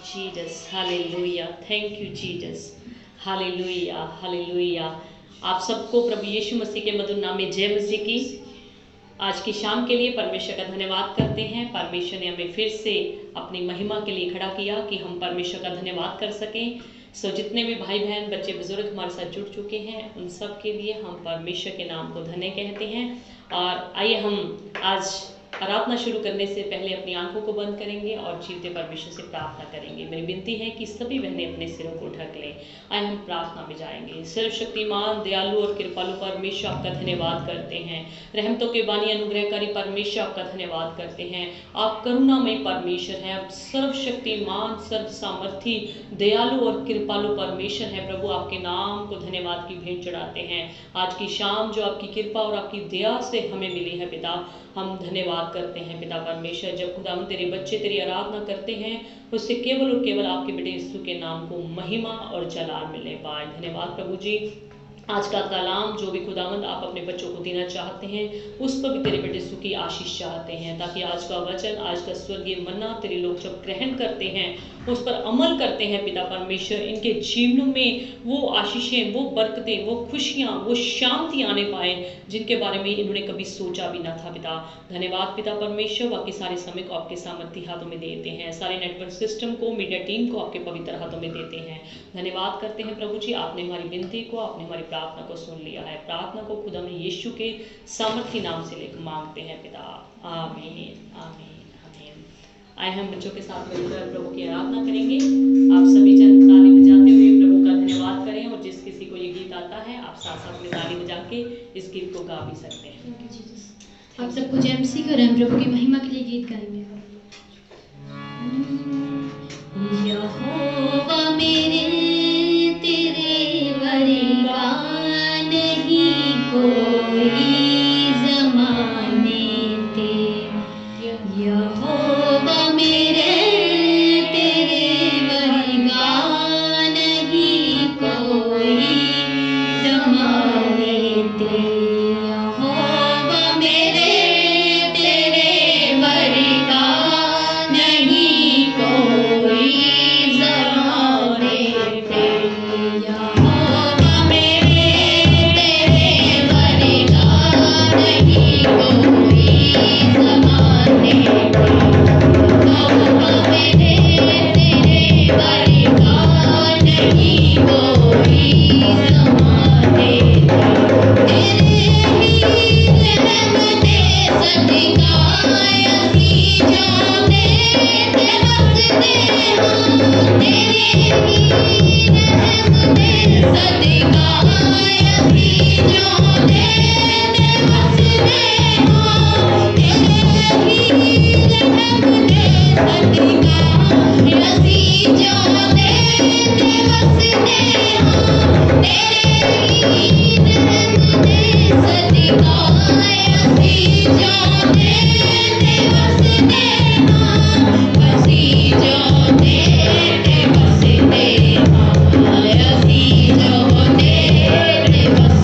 Jesus. Hallelujah. Thank you Jesus. Hallelujah. Hallelujah. आप सबको प्रभु यीशु मसीह के मधुर नाम में जय मसीह की। आज की शाम के लिए परमेश्वर का धन्यवाद करते हैं। परमेश्वर ने हमें फिर से अपनी महिमा के लिए खड़ा किया कि हम परमेश्वर का धन्यवाद कर सकें। जितने भी भाई बहन बच्चे बुजुर्ग हमारे साथ जुड़ चुके हैं उन सब के लिए हम परमेश्वर के नाम को धन्य कहते हैं। और आइए हम आज आराधना शुरू करने से पहले अपनी आंखों को बंद करेंगे और जीवते परमेश्वर से प्रार्थना करेंगे। मेरी विनती है कि सभी बहनें अपने सिरों को ढक लें। आइए हम प्रार्थना में जाएंगे। सर्वशक्तिमान दयालु और कृपालु परमेश्वर आपका धन्यवाद करते हैं। रहमतों के बानी अनुग्रहकारी परमेश्वर आपका धन्यवाद करते हैं। आप करुणामय परमेश्वर हैं। आप सर्वशक्तिमान सर्व सामर्थी दयालु और कृपालु परमेश्वर हैं। प्रभु आपके नाम को धन्यवाद की भेंट चढ़ाते हैं। आज की शाम जो आपकी कृपा और आपकी दया से हमें मिली है पिता, हम धन्यवाद करते हैं पिता परमेश्वर। जब खुदा हम तेरे बच्चे तेरी आराधना करते हैं उससे केवल और केवल आपके बेटे यीशु के नाम को महिमा और जलाल मिलने पाए। धन्यवाद प्रभु जी। आज का कलाम जो भी खुदावंद आप अपने बच्चों को देना चाहते हैं उस पर भी तेरे बेटे यीशु की आशीष चाहते हैं, ताकि आज का वचन आज का स्वर्गीय मन्ना तेरे लोग जब ग्रहण करते हैं उस पर अमल करते हैं पिता परमेश्वर, इनके जीवनों में वो आशीषें, वो बरकतें, वो खुशियाँ, वो शांति आने पाए जिनके बारे में इन्होंने कभी सोचा भी ना था पिता। धन्यवाद पिता परमेश्वर। बाकी सारे समय को आपके सामर्थ्य हाथों में देते हैं। सारे नेटवर्क सिस्टम को, मीडिया टीम को आपके पवित्र हाथों में देते हैं। धन्यवाद करते हैं प्रभु जी। आपने हमारी विनती को, आपने हमारी प्रार्थना को सुन लिया है। प्रार्थना को खुदा में यीशु के सामर्थ्य नाम से लेकर मांगते हैं पिता। आमीन आमीन। आए हम बच्चों के साथ मिलकर प्रभु की आराधना करेंगे। आप सभी जन ताली बजाते हुए प्रभु का धन्यवाद करें, और जिस किसी को ये गीत आता है आप साथ साथ में ताली बजा के इस गीत को गा भी सकते हैं। आप सबको जय मसीह को। हम प्रभु की महिमा के लिए गीत गाएंगे। यहोवा मेरे तेरे वर्गा नहीं कोई ज़माने ते, यहोवा मेरे तेरे वर्गा नहीं कोई ज़माने ते, यहोवा मेरे तेरे वर्गा नहीं कोई ज़माने ते, यहोवा मेरे तेरे वर्गा नहीं कोई ज़माने ते, यहोवा मेरे तेरे वर्गा नहीं कोई ज़माने ते, तेरे ही रहम दे सदका असीं जाने ते वसदे हां, तेरे ही रहम दे सदका असीं जाने ते वसदे हां, तेरे ही रहम दे सदका असीं जाने ते वसदे हां, तेरे ही रहम दे सदका असीं जाने ते वसदे हां, असीं जाने ते वसदे हां, असीं जाने ते वसदे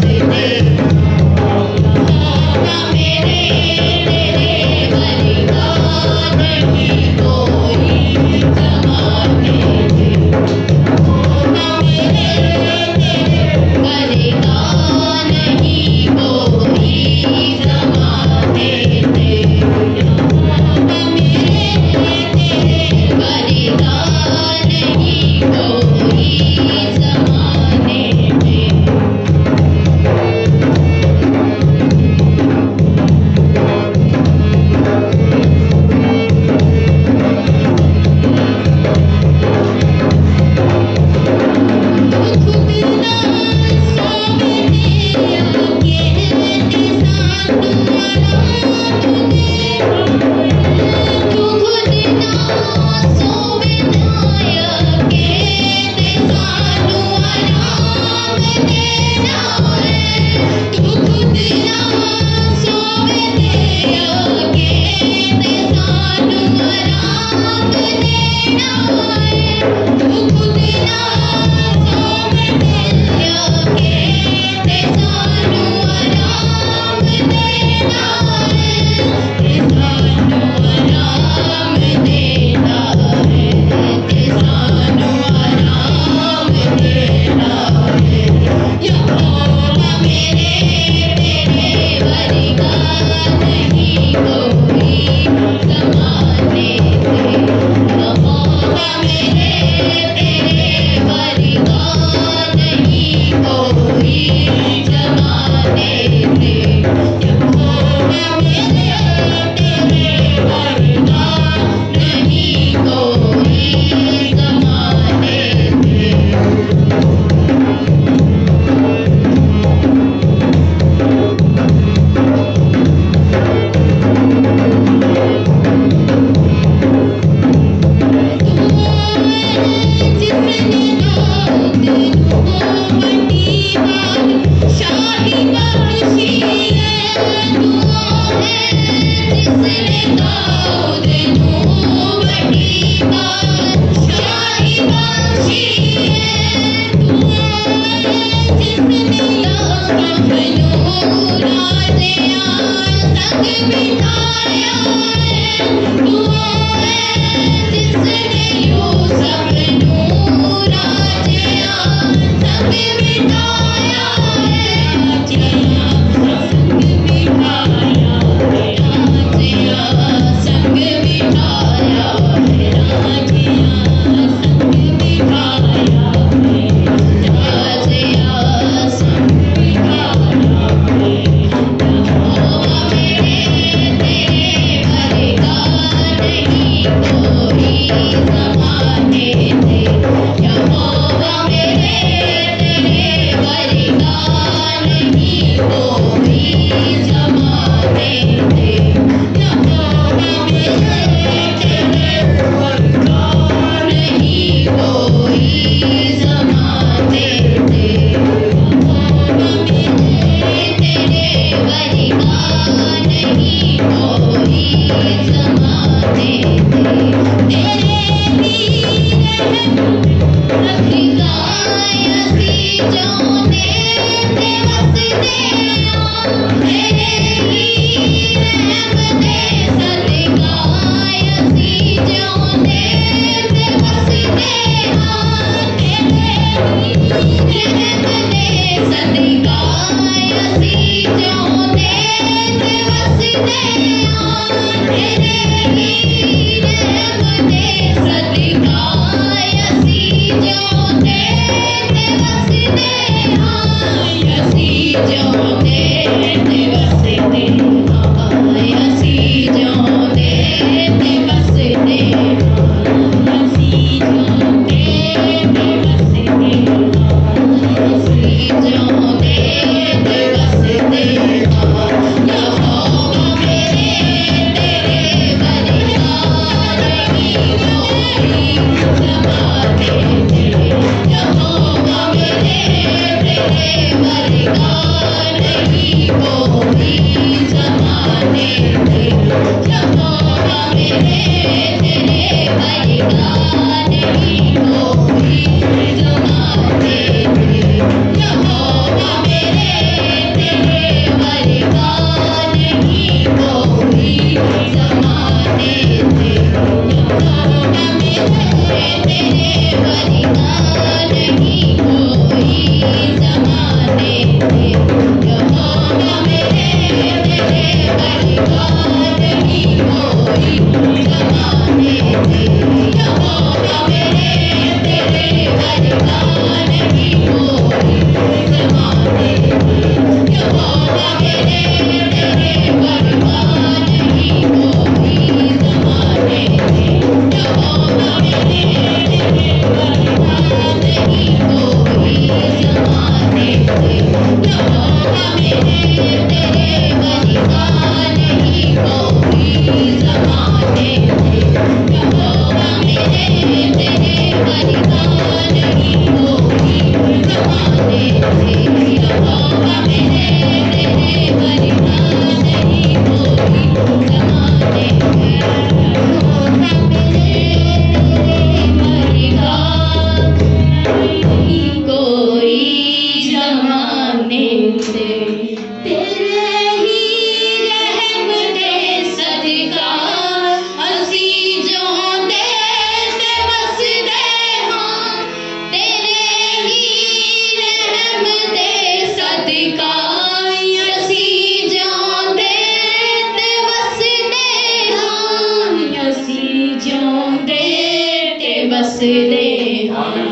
वसदे हाँ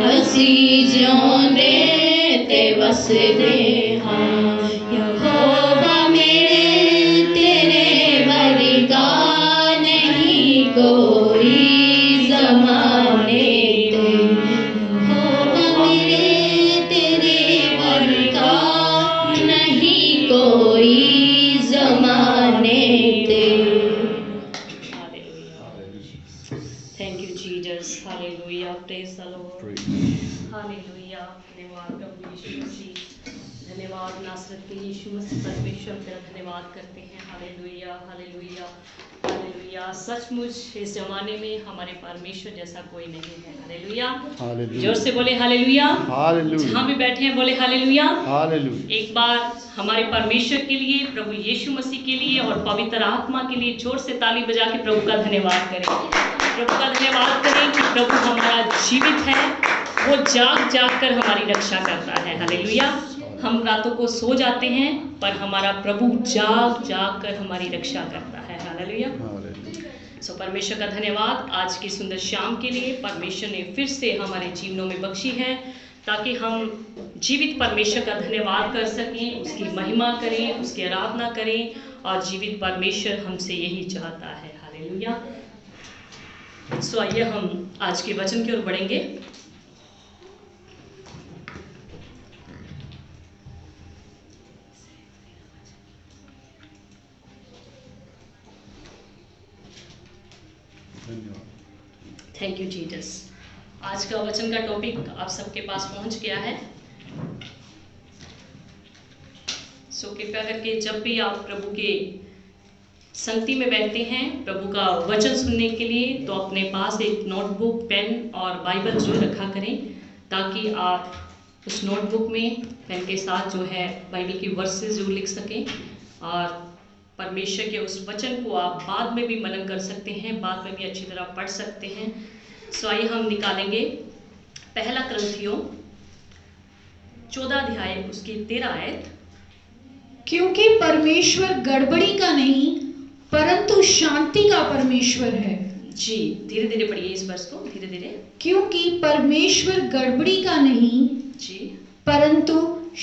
असी जिਉਂਦੇ ते वसदे हाँ यहोवा मेरे तेरे वर्गा नहीं कोई ज़माने ते यहोवा मेरे तेरे वर्गा नहीं कोई ज़माने ते। Thank you Jesus, hallelujah, praise the Lord, hallelujah. धन्यवाद प्रभु यीशु मसीह, धन्यवाद नासरत के यीशु मसीह परमेश्वर का धन्यवाद करते हैं। Hallelujah, hallelujah, hallelujah. सचमुच इस जमाने में हमारे परमेश्वर जैसा कोई नहीं है। हालेलुया, जोर से बोले हालेलुया, हालेलुया, जहाँ भी बैठे हैं बोले हालेलुया, हालेलुया। एक बार हमारे परमेश्वर के लिए, प्रभु यीशु मसीह के लिए और पवित्र आत्मा के लिए जोर से ताली बजा के प्रभु का धन्यवाद करें। प्रभु का धन्यवाद करें कि प्रभु हमारा जीवित है, वो जाग जाग कर हमारी रक्षा करता है। हालेलुया। हम रातों को सो जाते हैं पर हमारा प्रभु जाग जाग कर हमारी रक्षा करता है। हालेलुया। सो परमेश्वर का धन्यवाद आज की सुंदर शाम के लिए। परमेश्वर ने फिर से हमारे जीवनों में बख्शी है ताकि हम जीवित परमेश्वर का धन्यवाद कर सकें, उसकी महिमा करें, उसकी आराधना करें, और जीवित परमेश्वर हमसे यही चाहता है। हालेलुया। सो आइए हम आज के वचन की ओर बढ़ेंगे। Thank you Jesus. आज का वचन का टॉपिक आप सबके पास पहुंच गया है। सो कृपया करके जब भी आप प्रभु के संगति में बैठते हैं प्रभु का वचन सुनने के लिए, तो अपने पास एक नोटबुक, पेन और बाइबल जरूर रखा करें, ताकि आप उस नोटबुक में पेन के साथ जो है बाइबल की वर्सेस जरूर लिख सकें, और परमेश्वर के उस वचन को आप बाद में भी मनन कर सकते हैं, बाद में भी अच्छी तरह पढ़ सकते हैं। सो आइए हम निकालेंगे पहला कुरिन्थियों 14 अध्याय उसकी 13 आयत। क्योंकि परमेश्वर गड़बड़ी का नहीं परंतु शांति का परमेश्वर है। जी, धीरे धीरे पढ़िए इस वर्ष को, धीरे धीरे। क्योंकि परमेश्वर गड़बड़ी का नहीं जी परंतु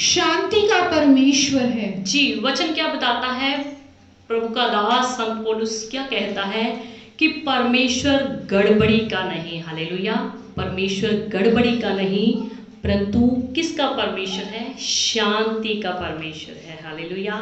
शांति का परमेश्वर है। जी, वचन क्या बताता है? प्रभु का दास संत पौलुस क्या कहता है कि परमेश्वर गड़बड़ी का नहीं। हालेलुया। परमेश्वर गड़बड़ी का नहीं परंतु किसका परमेश्वर है? शांति का परमेश्वर है। हालेलुया।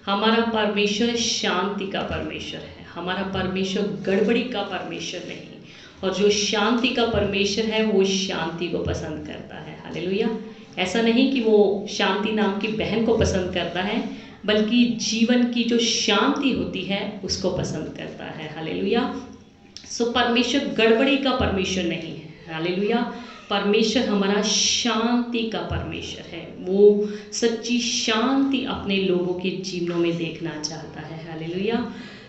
हमारा परमेश्वर शांति का परमेश्वर है। हमारा परमेश्वर गड़बड़ी का परमेश्वर नहीं, और जो शांति का परमेश्वर है वो शांति को पसंद करता है। हालेलुया। ऐसा नहीं कि वो शांति नाम की बहन को पसंद करता है, बल्कि जीवन की जो शांति होती है उसको पसंद करता है। हालेलुया। सो परमेश्वर गड़बड़ी का परमेश्वर नहीं है। हालेलुया। परमेश्वर हमारा शांति का परमेश्वर है। वो सच्ची शांति अपने लोगों के जीवनों में देखना चाहता है। हालेलुया।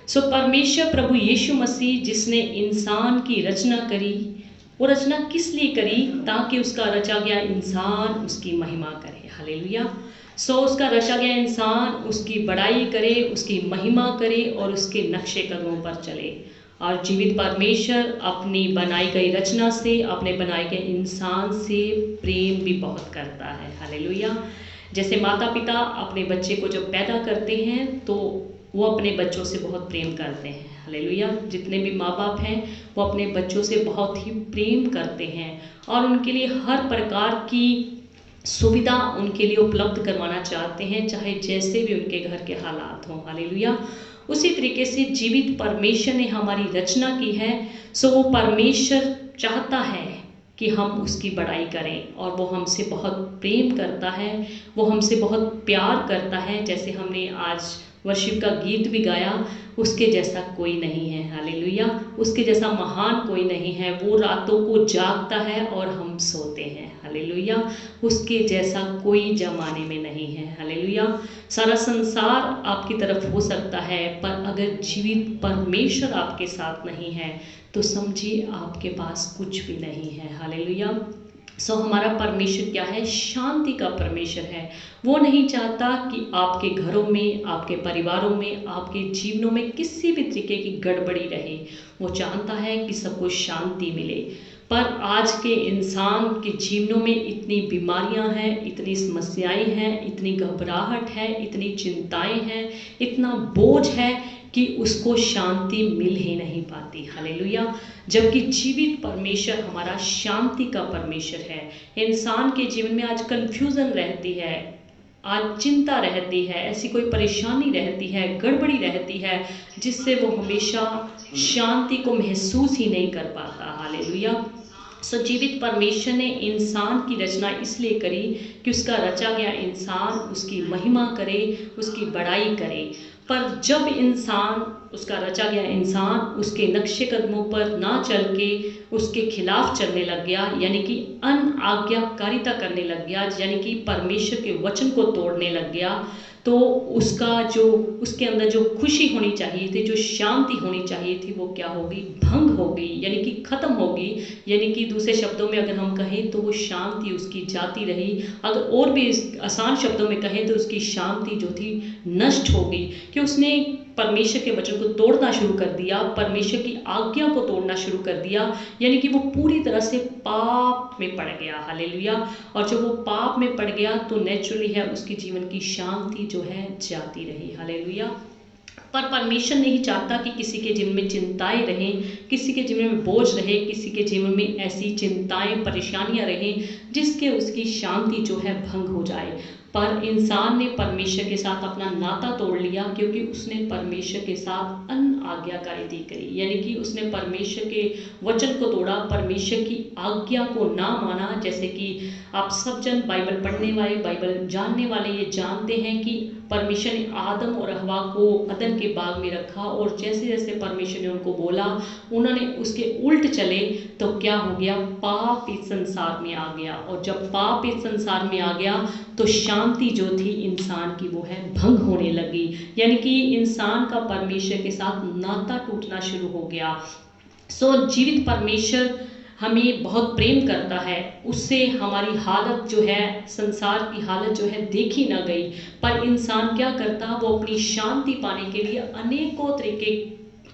सो परमेश्वर प्रभु यीशु मसीह जिसने इंसान की रचना करी, वो रचना किस लिए करी? ताकि उसका रचा गया इंसान उसकी महिमा करे। हालेलुया। सो उसका रचा गया इंसान उसकी बड़ाई करे, उसकी महिमा करे और उसके नक्शे कदमों पर चले। और जीवित परमेश्वर अपनी बनाई गई रचना से, अपने बनाए गए इंसान से प्रेम भी बहुत करता है। हालेलुया। जैसे माता पिता अपने बच्चे को जब पैदा करते हैं तो वो अपने बच्चों से बहुत प्रेम करते हैं। हालेलुया। जितने भी माँ बाप हैं वो अपने बच्चों से बहुत ही प्रेम करते हैं और उनके लिए हर प्रकार की सुविधा उनके लिए उपलब्ध करवाना चाहते हैं, चाहे जैसे भी उनके घर के हालात हों। हालेलुया। उसी तरीके से जीवित परमेश्वर ने हमारी रचना की है। सो वो परमेश्वर चाहता है कि हम उसकी बड़ाई करें, और वो हमसे बहुत प्रेम करता है, वो हमसे बहुत प्यार करता है। जैसे हमने आज वर्शिप का गीत भी गाया, उसके जैसा कोई नहीं है। हालेलुया। उसके जैसा महान कोई नहीं है। वो रातों को जागता है और हम सोते हैं। हालेलुया। उसके जैसा कोई जमाने में नहीं है। हालेलुया। सारा संसार आपकी तरफ हो सकता है, पर अगर जीवित परमेश्वर आपके साथ नहीं है तो समझिए आपके पास कुछ भी नहीं है। हालेलुया। सो हमारा परमेश्वर क्या है? शांति का परमेश्वर है। वो नहीं चाहता कि आपके घरों में, आपके परिवारों में, आपके जीवनों में किसी भी तरीके की गड़बड़ी रहे। वो चाहता है कि सबको शांति मिले। पर आज के इंसान के जीवनों में इतनी बीमारियां हैं, इतनी समस्याएं हैं, इतनी घबराहट है, इतनी चिंताएं हैं, इतना बोझ है कि उसको शांति मिल ही नहीं पाती। हालेलुया। जबकि जीवित परमेश्वर हमारा शांति का परमेश्वर है। इंसान के जीवन में आज कंफ्यूजन रहती है, आज चिंता रहती है, ऐसी कोई परेशानी रहती है, गड़बड़ी रहती है, जिससे वो हमेशा शांति को महसूस ही नहीं कर पाता। हालेलुया। जीवित परमेश्वर ने इंसान की रचना इसलिए करी कि उसका रचा गया इंसान उसकी महिमा करे, उसकी बड़ाई करे। पर जब इंसान, उसका रचा गया इंसान उसके नक्शे कदमों पर ना चल के उसके खिलाफ चलने लग गया, यानी कि अनाज्ञाकारिता करने लग गया, यानी कि परमेश्वर के वचन को तोड़ने लग गया, तो उसका जो उसके अंदर जो खुशी होनी चाहिए थी, जो शांति होनी चाहिए थी, वो क्या होगी? भंग होगी, यानी कि खत्म होगी। यानी कि दूसरे शब्दों में अगर हम कहें तो वो शांति उसकी जाती रही। अगर और भी आसान शब्दों में कहें तो उसकी शांति जो थी नष्ट हो गई, कि उसने परमेश्वर के वचन को तोड़ना शुरू कर दिया, परमेश्वर की आज्ञा को तोड़ना शुरू कर दिया, यानी कि वो पूरी तरह से पाप में पड़ गया। हालेलुया। और जब वो पाप में पड़ गया तो नेचुरली है उसकी जीवन की शांति जो है जाती रही। हालेलुया। पर परमेश्वर नहीं चाहता कि किसी के जीवन में चिंताएं रहें, किसी के जीवन में बोझ रहे, किसी के जीवन में ऐसी चिंताएं परेशानियां रहें जिसके उसकी शांति जो है भंग हो जाए। पर इंसान ने परमेश्वर के साथ अपना नाता तोड़ लिया, क्योंकि उसने परमेश्वर के साथ अनाज्ञाकारिता करी, यानी कि उसने परमेश्वर के वचन को तोड़ा, परमेश्वर की आज्ञा को ना माना। जैसे कि आप सब जन बाइबल पढ़ने वाले, बाइबल जानने वाले ये जानते हैं कि परमेश्वर ने आदम और हवा को अदन के बाग में रखा, और जैसे जैसे परमेश्वर ने उनको बोला उन्होंने उसके उल्ट चले, तो क्या हो गया? पाप इस संसार में आ गया। और जब पाप इस संसार में आ गया तो शांति जो थी इंसान की वो है भंग होने लगी, यानी कि इंसान का परमेश्वर के साथ नाता टूटना शुरू हो गया। जीवित परमेश्वर हमें बहुत प्रेम करता है, उससे हमारी हालत जो है, संसार की हालत जो है देखी ना गई। पर इंसान क्या करता? वो अपनी शांति पाने के लिए अनेकों तरीके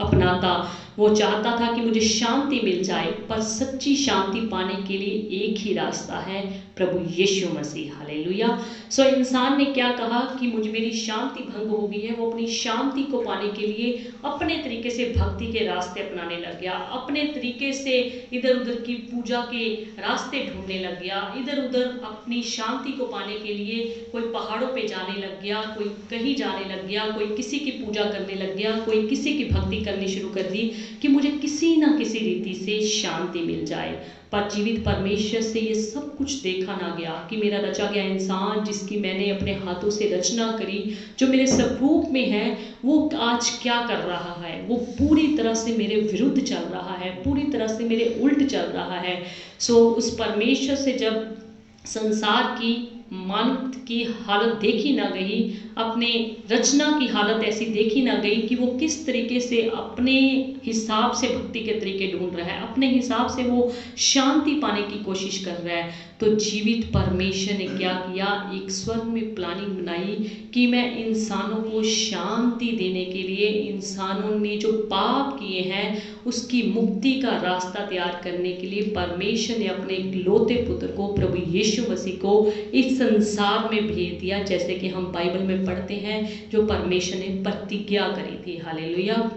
अपनाता। वो चाहता था कि मुझे शांति मिल जाए, पर सच्ची शांति पाने के लिए एक ही रास्ता है, प्रभु यीशु मसीह। हालेलुया। इंसान ने क्या कहा कि मुझे मेरी शांति भंग हो गई है। वो अपनी शांति को पाने के लिए अपने तरीके से भक्ति के रास्ते अपनाने लग गया, अपने तरीके से इधर उधर की पूजा के रास्ते ढूंढने लग गया, इधर उधर अपनी शांति को पाने के लिए कोई पहाड़ों पे जाने लग गया, कोई कहीं जाने लग गया, कोई किसी की पूजा करने लग गया, कोई किसी की भक्ति करनी शुरू कर दी कि मुझे किसी ना किसी रीति से शांति मिल जाए। पर जीवित परमेश्वर से ये सब कुछ देखा ना गया कि मेरा रचा गया इंसान, जिसकी मैंने अपने हाथों से रचना करी, जो मेरे स्वरूप में है, वो आज क्या कर रहा है? वो पूरी तरह से मेरे विरुद्ध चल रहा है, पूरी तरह से मेरे उल्ट चल रहा है। उस परमेश्वर से जब संसार की मानव की हालत देखी ना गई, अपने रचना की हालत ऐसी देखी ना गई कि वो किस तरीके से अपने हिसाब से भक्ति के तरीके ढूंढ रहा है, अपने हिसाब से वो शांति पाने की कोशिश कर रहा है, तो जीवित परमेश्वर ने क्या किया? एक स्वर्ग में प्लानिंग बनाई कि मैं इंसानों को शांति देने के लिए, इंसानों ने जो पाप किए हैं उसकी मुक्ति का रास्ता तैयार करने के लिए परमेश्वर ने अपने इकलौते पुत्र को, प्रभु यीशु मसीह को इस संसार में भेज दिया। जैसे कि हम बाइबल में पढ़ते हैं, जो परमेश्वर ने प्रतिज्ञा करी थी। हालेलुया।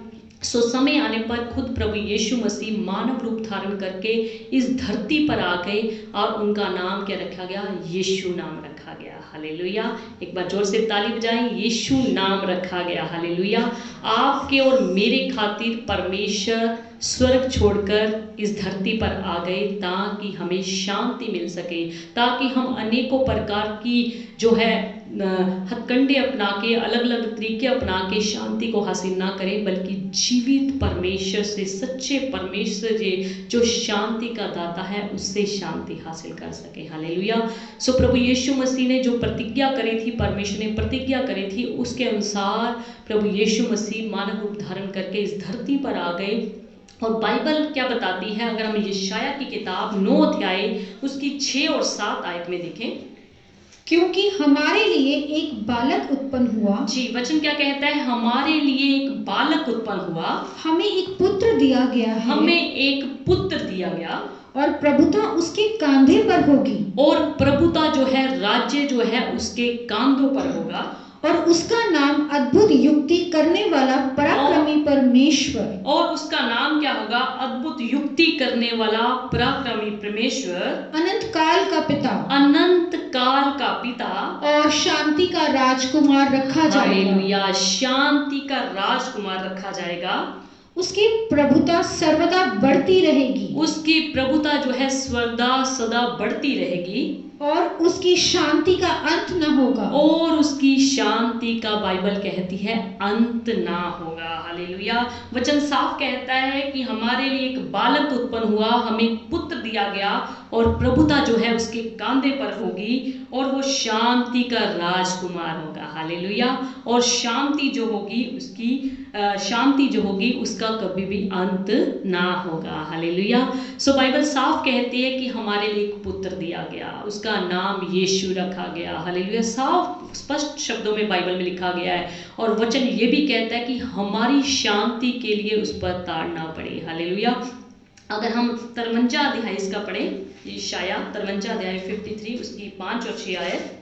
समय आने पर खुद प्रभु यीशु मसीह मानव रूप धारण करके इस धरती पर आ गए, और उनका नाम क्या रखा गया? यीशु नाम रखा गया। हालेलुया। एक बार जोर से ताली बजाएं। यीशु नाम रखा गया। हालेलुया। आपके और मेरे खातिर परमेश्वर स्वर्ग छोड़कर इस धरती पर आ गए, ताकि हमें शांति मिल सके, ताकि हम अनेकों प्रकार की जो है हथकंडे अपना के, अलग अलग तरीके अपना के शांति को हासिल ना करें, बल्कि जीवित परमेश्वर से, सच्चे परमेश्वर जो शांति का दाता है, उससे शांति हासिल कर सके। हालेलुया। प्रभु यीशु मसीह ने जो प्रतिज्ञा करी थी, परमेश्वर ने प्रतिज्ञा करी थी, उसके अनुसार प्रभु यीशु मसीह मानव रूप धारण करके इस धरती पर आ गए। और बाइबल क्या बताती है? अगर हम यशायाह की किताब 9 अध्याय उसकी 6 और 7 आयत में देखें, क्योंकि हमारे लिए एक बालक उत्पन्न हुआ। जी, वचन क्या कहता है? हमारे लिए एक बालक उत्पन्न हुआ, हमें एक पुत्र दिया गया है, हमें एक पुत्र दिया गया, और प्रभुता उसके कांधे पर होगी, और प्रभुता जो है, राज्य जो है उसके कांधों पर होगा, और उसका नाम अद्भुत युक्ति करने वाला पराक्रमी परमेश्वर, और उसका नाम क्या होगा? अद्भुत युक्ति करने वाला पराक्रमी परमेश्वर, अनंत काल का पिता अनंत काल का पिता, और शांति का राजकुमार रखा जाएगा। हालेलुया, शांति का राजकुमार रखा जाएगा। उसकी प्रभुता सर्वदा बढ़ती रहेगी, उसकी प्रभुता जो है सदा सदा बढ़ती रहेगी, और उसकी शांति का अंत न होगा, और उसकी शांति का बाइबल कहती है अंत ना होगा। हालेलुया। वचन साफ कहता है कि हमारे लिए एक बालक उत्पन्न हुआ, हमें पुत्र दिया गया, और प्रभुता जो है उसके कांधे पर होगी, और वो शांति का राजकुमार होगा। हालेलुया। और शांति जो होगी उसका कभी भी अंत ना होगा। हालेलुया। सो बाइबल साफ कहती है कि हमारे लिए एक पुत्र दिया गया, उसका नाम यीशु रखा गया। हालेलुया। साफ स्पष्ट शब्दों में बाइबल में लिखा गया है, और वचन ये भी कहता है कि हमारी शांति के लिए उस पर ताड़ ना पड़े। हालेलुया। अगर हम 53 अध्याय इसका पढ़ें, यशाया 53 अध्याय 53 उसकी 5 और 6 आयत।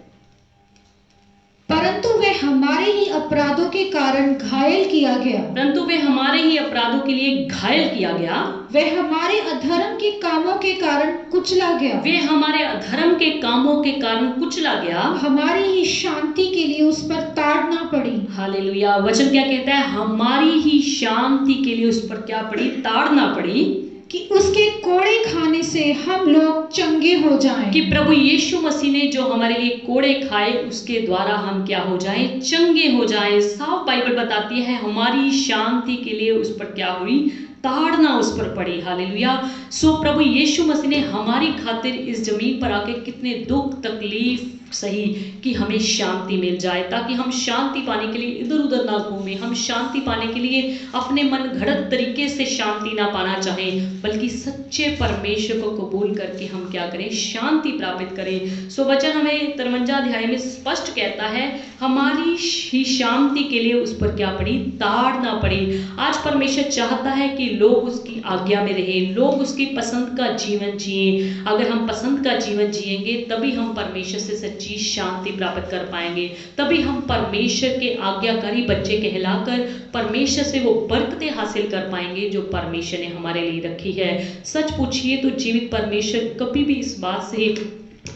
परंतु वह हमारे ही अपराधों के कारण घायल किया गया, परंतु वे हमारे ही अपराधों के लिए घायल किया गया, वह हमारे अधर्म के कामों के कारण कुचला गया, वे हमारे अधर्म के कामों के कारण कुचला गया, हमारी ही शांति के लिए उस पर ताड़ ना पड़ी। हालेलुया। वचन क्या कहता है? हमारी ही शांति के लिए उस पर क्या पड़ी? ताड़ ना पड़ी, कि उसके कोड़े खाने से हम लोग चंगे हो जाएं। कि प्रभु यीशु मसीह ने जो हमारे लिए कोड़े खाए उसके द्वारा हम क्या हो जाएं? चंगे हो जाएं। साफ बाइबल बताती है हमारी शांति के लिए उस पर क्या हुई? ताड़ना उस पर पड़ी। हालेलुया। सो प्रभु यीशु मसीह ने हमारी खातिर इस जमीन पर आके कितने दुख तकलीफ सही कि हमें शांति मिल जाए, ताकि हम शांति पाने के लिए इधर उधर ना घूमें, हम शांति पाने के लिए अपने मन घड़त तरीके से शांति ना पाना चाहें, बल्कि सच्चे परमेश्वर को कबूल करके हम क्या करें? शांति प्राप्त करें। सो वचन हमें 53 अध्याय में स्पष्ट कहता है हमारी ही शांति के लिए उस पर क्या पड़ी? ताड़ ना पड़ी। आज परमेश्वर चाहता है कि लोग उसकी आज्ञा में रहें, लोग उसकी पसंद का जीवन जिए। अगर हम पसंद का जीवन जिएंगे तभी हम परमेश्वर से सच्ची शांति प्राप्त कर पाएंगे, तभी हम परमेश्वर के आज्ञाकारी बच्चे कहलाकर परमेश्वर से वो बरकतें हासिल कर पाएंगे जो परमेश्वर ने हमारे लिए रखी है। सच पूछिए तो जीवित परमेश्वर कभी भी इस बात से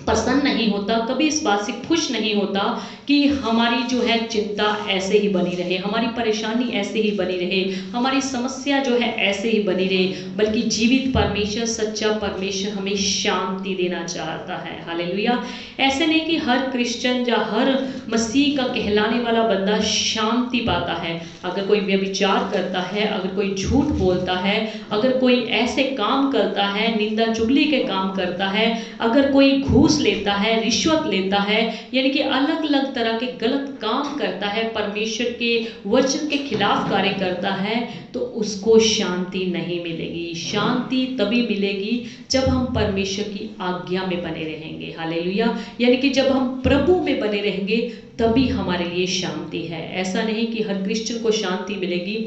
प्रसन्न नहीं होता, कभी इस बात से खुश नहीं होता कि हमारी जो है चिंता ऐसे ही बनी रहे, हमारी परेशानी ऐसे ही बनी रहे, हमारी समस्या जो है ऐसे ही बनी रहे, बल्कि जीवित परमेश्वर, सच्चा परमेश्वर हमें शांति देना चाहता है। हालेलुया। ऐसे नहीं कि हर क्रिश्चियन या हर मसीह का कहलाने वाला बंदा शांति पाता है। अगर कोई व्यभिचार करता है, अगर कोई झूठ बोलता है, अगर कोई ऐसे काम करता है, निंदा चुगली के काम करता है, अगर कोई घूस लेता है, रिश्वत लेता है, यानी कि अलग अलग तरह के गलत काम करता है, परमेश्वर के वचन के खिलाफ कार्य करता है, तो उसको शांति नहीं मिलेगी। शांति तभी मिलेगी जब हम परमेश्वर की आज्ञा में बने रहेंगे। हालेलुया। यानी कि जब हम प्रभु में बने रहेंगे तभी हमारे लिए शांति है। ऐसा नहीं कि हर क्रिश्चियन को शांति मिलेगी,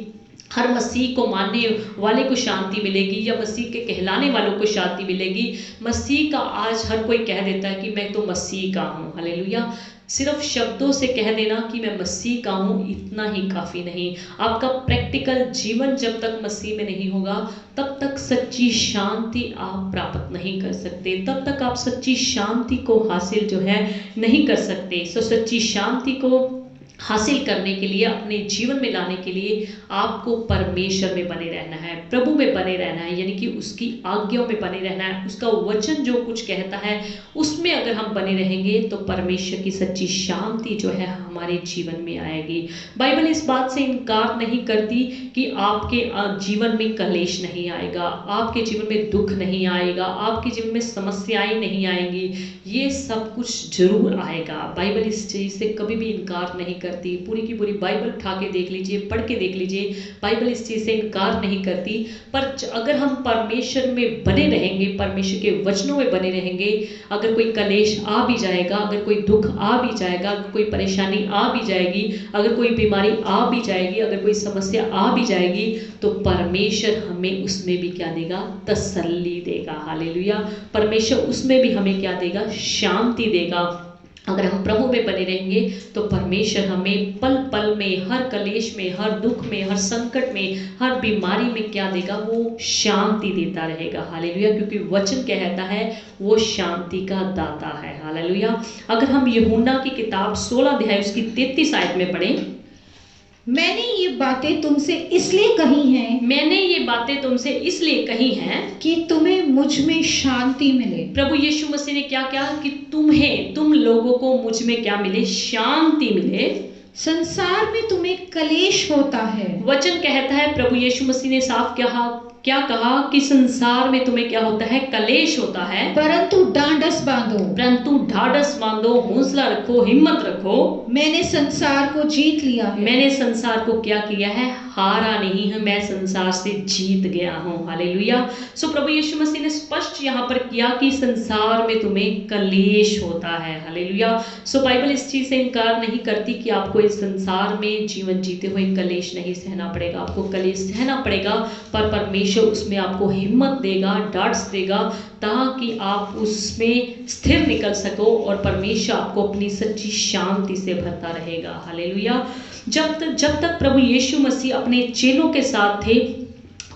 हर मसीह को मानने वाले को शांति मिलेगी, या मसीह के कहलाने वालों को शांति मिलेगी। मसीह का आज हर कोई कह देता है कि मैं तो मसीह का हूँ। हालेलुया। सिर्फ शब्दों से कह देना कि मैं मसीह का हूँ इतना ही काफ़ी नहीं। आपका प्रैक्टिकल जीवन जब तक मसीह में नहीं होगा तब तक सच्ची शांति आप प्राप्त नहीं कर सकते, तब तक आप सच्ची शांति को हासिल जो है नहीं कर सकते। सो सच्ची शांति को हासिल करने के लिए, अपने जीवन में लाने के लिए आपको परमेश्वर में बने रहना है, प्रभु में बने रहना है, यानी कि उसकी आज्ञाओं में बने रहना है। उसका वचन जो कुछ कहता है उसमें अगर हम बने रहेंगे तो परमेश्वर की सच्ची शांति जो है हमारे जीवन में आएगी। बाइबल इस बात से इनकार नहीं करती कि आपके जीवन में कलेश नहीं आएगा, आपके जीवन में दुख नहीं आएगा, आपके जीवन में समस्याएं नहीं आएंगी। ये सब कुछ जरूर आएगा। बाइबल इस चीज़ से कभी भी इनकार नहीं करती करती। पूरी की पूरी बाइबल उठा के देख लीजिए, पढ़ के देख लीजिए, बाइबल इस चीज़ से इनकार नहीं करती। पर अगर हम परमेश्वर में बने रहेंगे, परमेश्वर के वचनों में बने रहेंगे, अगर कोई कलेश आ भी जाएगा, अगर कोई दुख आ भी जाएगा, अगर कोई परेशानी आ भी जाएगी, अगर कोई बीमारी आ भी जाएगी, अगर कोई समस्या आ भी जाएगी, तो परमेश्वर हमें उसमें भी क्या देगा? तसल्ली देगा। हालेलुया। परमेश्वर उसमें भी हमें क्या देगा? शांति देगा। अगर हम प्रभु में बने रहेंगे तो परमेश्वर हमें पल पल में, हर कलेश में, हर दुख में, हर संकट में, हर बीमारी में क्या देगा? वो शांति देता रहेगा। हालेलुया। क्योंकि वचन कहता है वो शांति का दाता है। हालेलुया। अगर हम यूहन्ना की किताब 16 अध्याय उसकी 33 आयत में पढ़ें, मैंने ये बातें तुमसे इसलिए कही हैं, मैंने ये बातें तुमसे इसलिए कही हैं कि तुम्हें मुझ में शांति मिले। प्रभु यीशु मसीह ने क्या किया? कि तुम लोगों को मुझ में क्या मिले? शांति मिले। संसार में तुम्हें कलेश होता है। वचन कहता है, प्रभु यीशु मसीह ने साफ क्या कहा कि संसार में तुम्हें क्या होता है? कलेश होता है, परंतु ढाढ़स बांधो, हौसला रखो, हिम्मत रखो। मैंने संसार को जीत लिया है। मैंने संसार को क्या किया है? हारा नहीं है, मैं संसार से जीत गया हूँ। हालेलुया। सो प्रभु यीशु मसीह ने स्पष्ट यहाँ पर किया कि संसार में तुम्हें कलेश होता है। हालेलुया। सो बाइबल इस चीज से इनकार नहीं करती कि आपको इस संसार में जीवन जीते हुए कलेश नहीं सहना पड़ेगा। आपको कलेश सहना पड़ेगा, पर परमेश्वर उसमें आपको हिम्मत देगा, डांट्स देगा, ताकि आप उसमें स्थिर निकल सको और परमेश्वर आपको अपनी सच्ची शांति से भरता रहेगा। हालेलुया। जब तक प्रभु यीशु मसीह अपने चेलों के साथ थे,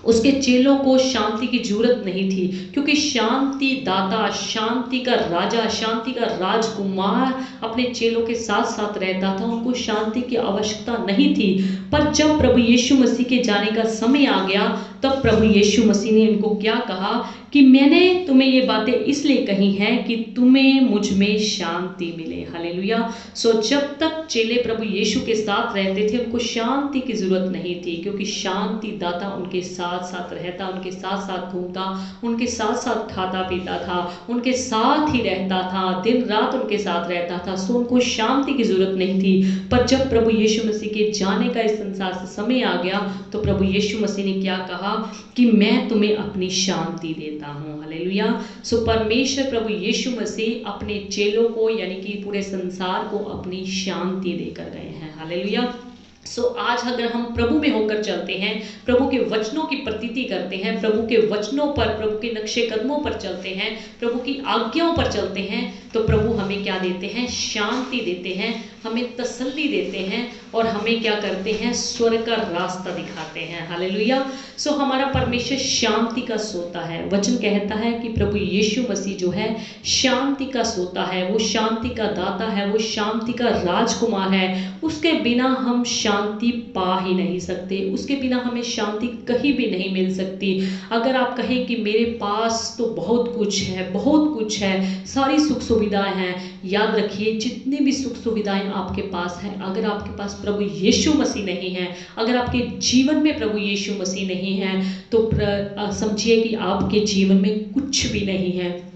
उसके चेलों को शांति की जरूरत नहीं थी, क्योंकि शांति दाता, शांति का राजा, शांति का राजकुमार अपने चेलों के साथ साथ रहता था। उनको शांति की आवश्यकता नहीं थी। पर जब प्रभु यीशु मसीह के जाने का समय आ गया, तब प्रभु यीशु मसीह ने इनको क्या कहा? कि मैंने तुम्हें ये बातें इसलिए कही हैं कि तुम्हें मुझ में शांति मिले। हालेलुया। सो जब तक चेले प्रभु यीशु के साथ रहते थे, उनको शांति की जरूरत नहीं थी, क्योंकि शांति दाता उनके साथ साथ रहता, उनके साथ साथ घूमता, उनके साथ साथ खाता पीता था, उनके साथ ही रहता था, दिन रात उनके साथ रहता था। सो उनको शांति की जरूरत नहीं थी। पर जब प्रभु यीशु मसीह के जाने का इस संसार से समय आ गया, तो प्रभु यीशु मसीह ने क्या कहा? कि मैं तुम्हें अपनी शांति देता हूँ। हालेलुया। सो परमेश्वर प्रभु यीशु मसीह अपने चेलों को, यानी कि पूरे संसार को अपनी शांति देकर गए हैं। हालेलुया। सो आज अगर हम प्रभु में होकर चलते हैं, प्रभु के वचनों की प्रतीति करते हैं, प्रभु के वचनों पर, प्रभु के नक्शे कदमों पर चलते हैं, प्रभु की आज्ञाओं पर चलते हैं, तो प्रभु हमें क्या देते हैं? शांति देते हैं, हमें तसल्ली देते हैं, और हमें क्या करते हैं? स्वर्ग का रास्ता दिखाते हैं। हालेलुया। सो हमारा परमेश्वर शांति का सोता है। वचन कहता है कि प्रभु यीशु मसीह जो है शांति का सोता है, वो शांति का दाता है, वो शांति का राजकुमार है। उसके बिना हम शांति पा ही नहीं सकते, उसके बिना हमें शांति कहीं भी नहीं मिल सकती। अगर आप कहें कि मेरे पास तो बहुत कुछ है, बहुत कुछ है, सारी सुख सुविधाएं हैं, याद रखिए जितनी भी सुख सुविधाएं आपके पास हैं, अगर आपके पास प्रभु यीशु मसीह नहीं है, अगर आपके जीवन में प्रभु यीशु मसीह नहीं है, तो समझिए कि आपके जीवन में कुछ भी नहीं है।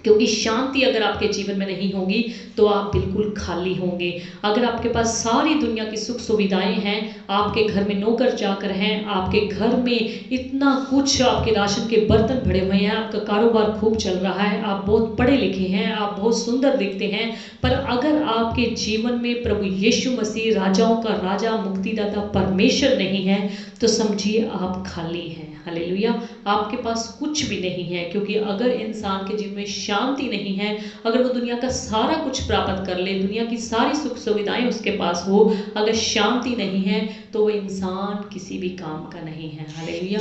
क्योंकि शांति अगर आपके जीवन में नहीं होगी तो आप बिल्कुल खाली होंगे। अगर आपके पास सारी दुनिया की सुख सुविधाएं हैं, आपके घर में नौकर चाकर हैं, आपके घर में इतना कुछ, आपके राशन के बर्तन भरे हुए हैं, आपका कारोबार खूब चल रहा है, आप बहुत पढ़े लिखे हैं, आप बहुत सुंदर दिखते हैं, पर अगर आपके जीवन में प्रभु यीशु मसीह राजाओं का राजा, मुक्तिदाता परमेश्वर नहीं है, तो समझिए आप खाली हैं। हालेलुया। आपके पास कुछ भी नहीं है। क्योंकि अगर इंसान के जीवन में शांति नहीं है, अगर वो दुनिया का सारा कुछ प्राप्त कर ले, दुनिया की सारी सुख सुविधाएं उसके पास हो, अगर शांति नहीं है तो वो इंसान किसी भी काम का नहीं है। हालेलुया।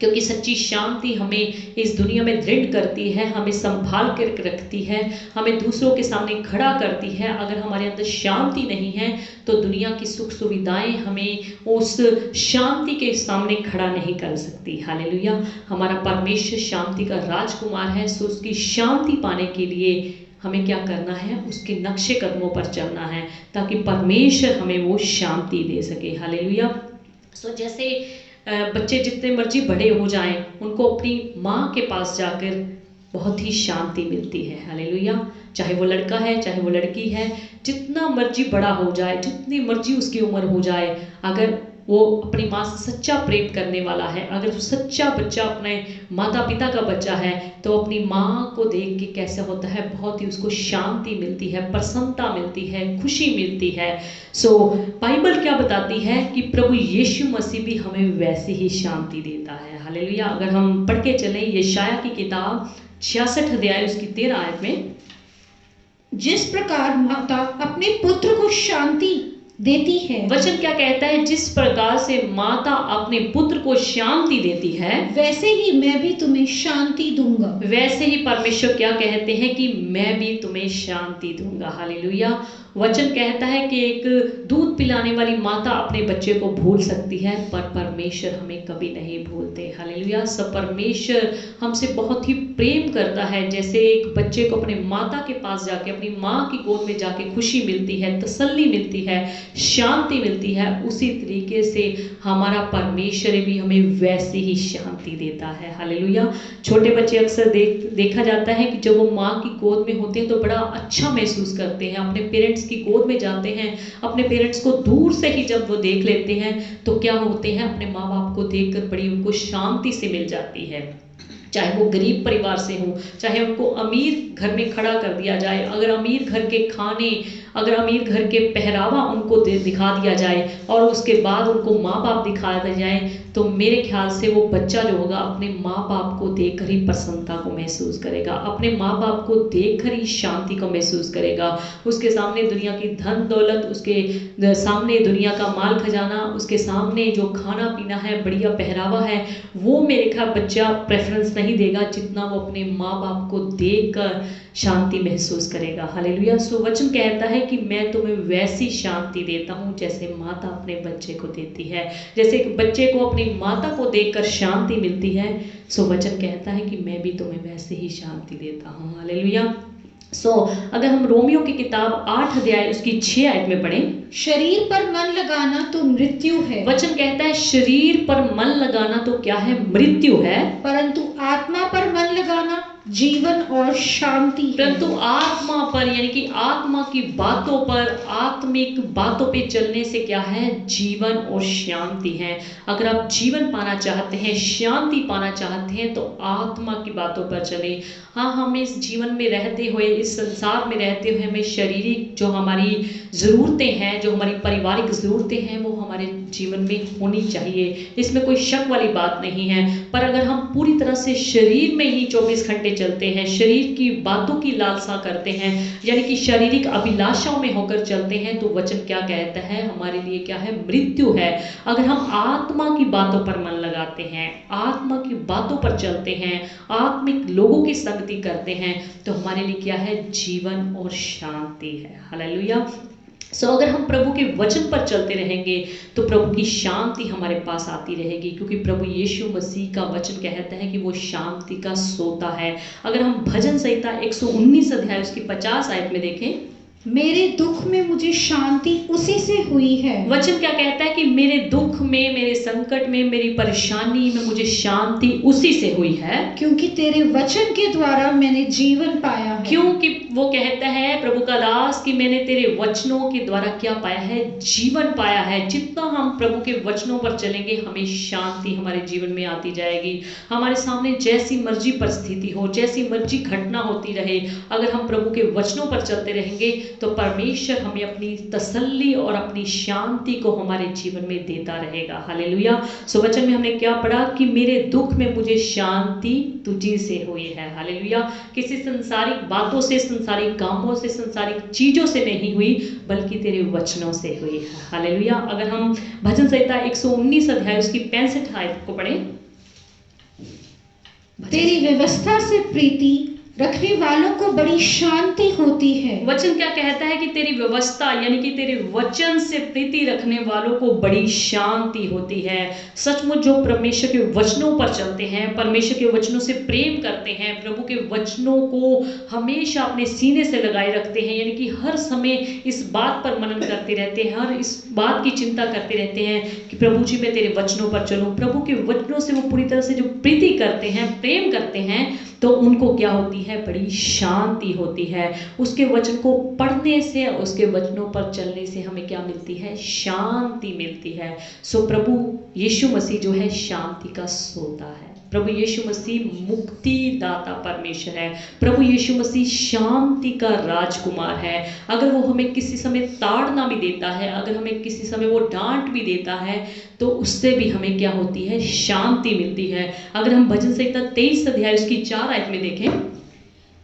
क्योंकि सच्ची शांति हमें इस दुनिया में दृढ़ करती है, हमें संभाल कर रखती है, हमें दूसरों के सामने खड़ा करती है। अगर हमारे अंदर शांति नहीं है तो दुनिया की सुख सुविधाएं हमें उस शांति के सामने खड़ा नहीं कर सकती। हालेलुया। हमारा परमेश्वर शांति का राजकुमार है। सो उसकी शांति पाने के लिए हमें क्या करना है? उसके नक्शे कदमों पर चलना है, ताकि परमेश्वर हमें वो शांति दे सके। हालेलुया। सो जैसे बच्चे जितने मर्जी बड़े हो जाएं, उनको अपनी माँ के पास जाकर बहुत ही शांति मिलती है। हालेलुया। चाहे वो लड़का है, चाहे वो लड़की है, जितना मर्जी बड़ा हो जाए, जितनी मर्जी उसकी उम्र हो जाए, अगर वो अपनी माँ से सच्चा प्रेम करने वाला है, अगर वो सच्चा बच्चा अपने माता पिता का बच्चा है, तो अपनी माँ को देख के कैसा होता है, बहुत ही उसको शांति मिलती है, प्रसन्नता मिलती है, खुशी मिलती है। सो बाइबल क्या बताती है कि प्रभु यीशु मसीह भी हमें वैसी ही शांति देता है। हालेलुया। अगर हम पढ़ के चलें यशायाह की किताब 66 अध्याय उसकी 13 आयत में, जिस प्रकार माता अपने पुत्र को शांति देती है, वचन क्या कहता है, जिस प्रकार से माता अपने पुत्र को शांति देती है, वैसे ही मैं भी तुम्हें शांति दूंगा। वैसे ही परमेश्वर क्या कहते हैं कि मैं भी तुम्हें शांति दूंगा। हालेलुया। वचन कहता है कि एक दूध पिलाने वाली माता अपने बच्चे को भूल सकती है, पर परमेश्वर हमें कभी नहीं भूलते। हालेलुया। सब परमेश्वर हमसे बहुत ही प्रेम करता है। जैसे एक बच्चे को अपने माता के पास जाके, अपनी माँ की गोद में जाके खुशी मिलती है, तसल्ली मिलती है, शांति मिलती है, उसी तरीके से हमारा परमेश्वर भी हमें वैसी ही शांति देता है। हालेलुया। छोटे बच्चे अक्सर देखा जाता है कि जब वो माँ की गोद में होते हैं तो बड़ा अच्छा महसूस करते हैं, अपने पेरेंट्स की गोद में जाते हैं, अपने पेरेंट्स को दूर से ही जब वो देख लेते हैं तो क्या होते हैं, अपने माँ बाप को देखकर बड़ी उनको शांति से मिल जाती है। चाहे वो गरीब परिवार से हो, चाहे उनको अमीर घर में खड़ा कर दिया जाए, अगर अमीर घर के खाने, अगर अमीर घर के पहरावा उनको दिखा दिया जाए और उसके बाद उनको माँ बाप दिखा दिया जाए, तो मेरे ख्याल से वो बच्चा जो होगा अपने माँ बाप को देखकर ही प्रसन्नता को महसूस करेगा, अपने माँ बाप को देखकर ही शांति को महसूस करेगा। उसके सामने दुनिया की धन दौलत, उसके सामने दुनिया का माल खजाना, उसके सामने जो खाना पीना है, बढ़िया पहरावा है, वो मेरे ख्याल बच्चा प्रेफरेंस नहीं देगा जितना वो अपने माँ बाप को देखकर शांति महसूस करेगा। हालेलुया। सो वचन कहता है कि मैं तुम्हें वैसी शांति देता हूँ जैसे माता अपने बच्चे को देती है। जैसे एक बच्चे को अपनी माता को देखकर शांति मिलती है, सो वचन कहता है कि मैं भी तुम्हें वैसे ही शांति देता हूँ। हालेलुया। सो अगर हम रोमियो की किताब 8 अध्याय उसकी 6 आयत में पढ़ें, शरीर पर मन लगाना तो मृत्यु है, वचन कहता है शरीर पर मन लगाना तो क्या है, मृत्यु है, परंतु आत्मा पर मन लगाना जीवन और शांति है। परंतु आत्मा पर, यानी कि आत्मा की बातों पर, आत्मिक बातों पे चलने से क्या है, जीवन और शांति है। अगर आप जीवन पाना चाहते हैं, शांति पाना चाहते हैं, तो आत्मा की बातों पर चलें। हाँ, हम इस जीवन में रहते हुए, इस संसार में रहते हुए हमें शारीरिक जो हमारी ज़रूरतें हैं, जो हमारी पारिवारिक ज़रूरतें हैं, वो हमारे जीवन में होनी चाहिए, इसमें कोई शक वाली बात नहीं है। पर अगर हम पूरी तरह से शरीर में ही 24 घंटे चलते हैं, शरीर की बातों की लालसा करते हैं, यानी कि शारीरिक अभिलाषाओं में होकर चलते हैं, तो वचन क्या कहता है, हमारे लिए क्या है, मृत्यु है। अगर हम आत्मा की बातों पर मन लगाते हैं, आत्मा की बातों पर चलते हैं, आत्मिक लोगों की संगति करते हैं, तो हमारे लिए क्या है, जीवन और शांति है। हालेलुया। सो अगर हम प्रभु के वचन पर चलते रहेंगे तो प्रभु की शांति हमारे पास आती रहेगी, क्योंकि प्रभु यीशु मसीह का वचन कहता है कि वो शांति का सोता है। अगर हम भजन संहिता 119 अध्याय उसकी 50 आयत में देखें, मेरे दुख में मुझे शांति उसी से हुई है। वचन क्या कहता है कि मेरे दुख में, मेरे संकट में, मेरी परेशानी में मुझे शांति उसी से हुई है, क्योंकि तेरे वचन के द्वारा मैंने जीवन पाया है। क्योंकि वो कहता है प्रभु का दास कि मैंने तेरे वचनों के द्वारा क्या पाया है, जीवन पाया है। जितना हम प्रभु के वचनों पर चलेंगे, हमें शांति हमारे जीवन में आती जाएगी। हमारे सामने जैसी मर्जी परिस्थिति हो, जैसी मर्जी घटना होती रहे, अगर हम प्रभु के वचनों पर चलते रहेंगे तो परमेश्वर हमें अपनी तसल्ली और अपनी शांति को हमारे जीवन में देता रहेगा। हालेलुया। सो वचन में हमने क्या पढ़ा कि मेरे दुख में मुझे शांति तुझी से हुई है। हालेलुया। किसी संसारिक बातों से, संसारिक कामों से, संसारिक चीजों से नहीं हुई, बल्कि तेरे वचनों से हुई है। हालेलुया। अगर हम भजन संहिता 119 अध्याय उसकी 65 आयत को पढ़ें, तेरी व्यवस्था से प्रीति रखने वालों को बड़ी शांति होती है। वचन क्या कहता है कि तेरी व्यवस्था, यानी कि तेरे वचन से प्रीति रखने वालों को बड़ी शांति होती है। सचमुच जो परमेश्वर के वचनों पर चलते हैं, परमेश्वर के वचनों से प्रेम करते हैं, प्रभु के वचनों को हमेशा अपने सीने से लगाए रखते हैं, यानी कि हर समय इस बात पर मनन करते रहते हैं, हर इस बात की चिंता करते रहते हैं कि प्रभु जी मैं तेरे वचनों पर चलूं। प्रभु के वचनों से वो पूरी तरह से जो प्रीति करते हैं, प्रेम करते हैं, तो उनको क्या होती है, बड़ी शांति होती है। उसके वचन को पढ़ने से, उसके वचनों पर चलने से हमें क्या मिलती है, शांति मिलती है। सो प्रभु यीशु मसीह जो है शांति का सोता है। प्रभु यीशु मसीह मुक्तिदाता परमेश्वर है। प्रभु यीशु मसीह शांति का राजकुमार है। अगर वो हमें किसी समय ताड़ना भी देता है, अगर हमें किसी समय वो डांट भी देता है, तो उससे भी हमें क्या होती है, शांति मिलती है। अगर हम भजन संहिता 23 अध्याय उसकी 4 आयत में देखें,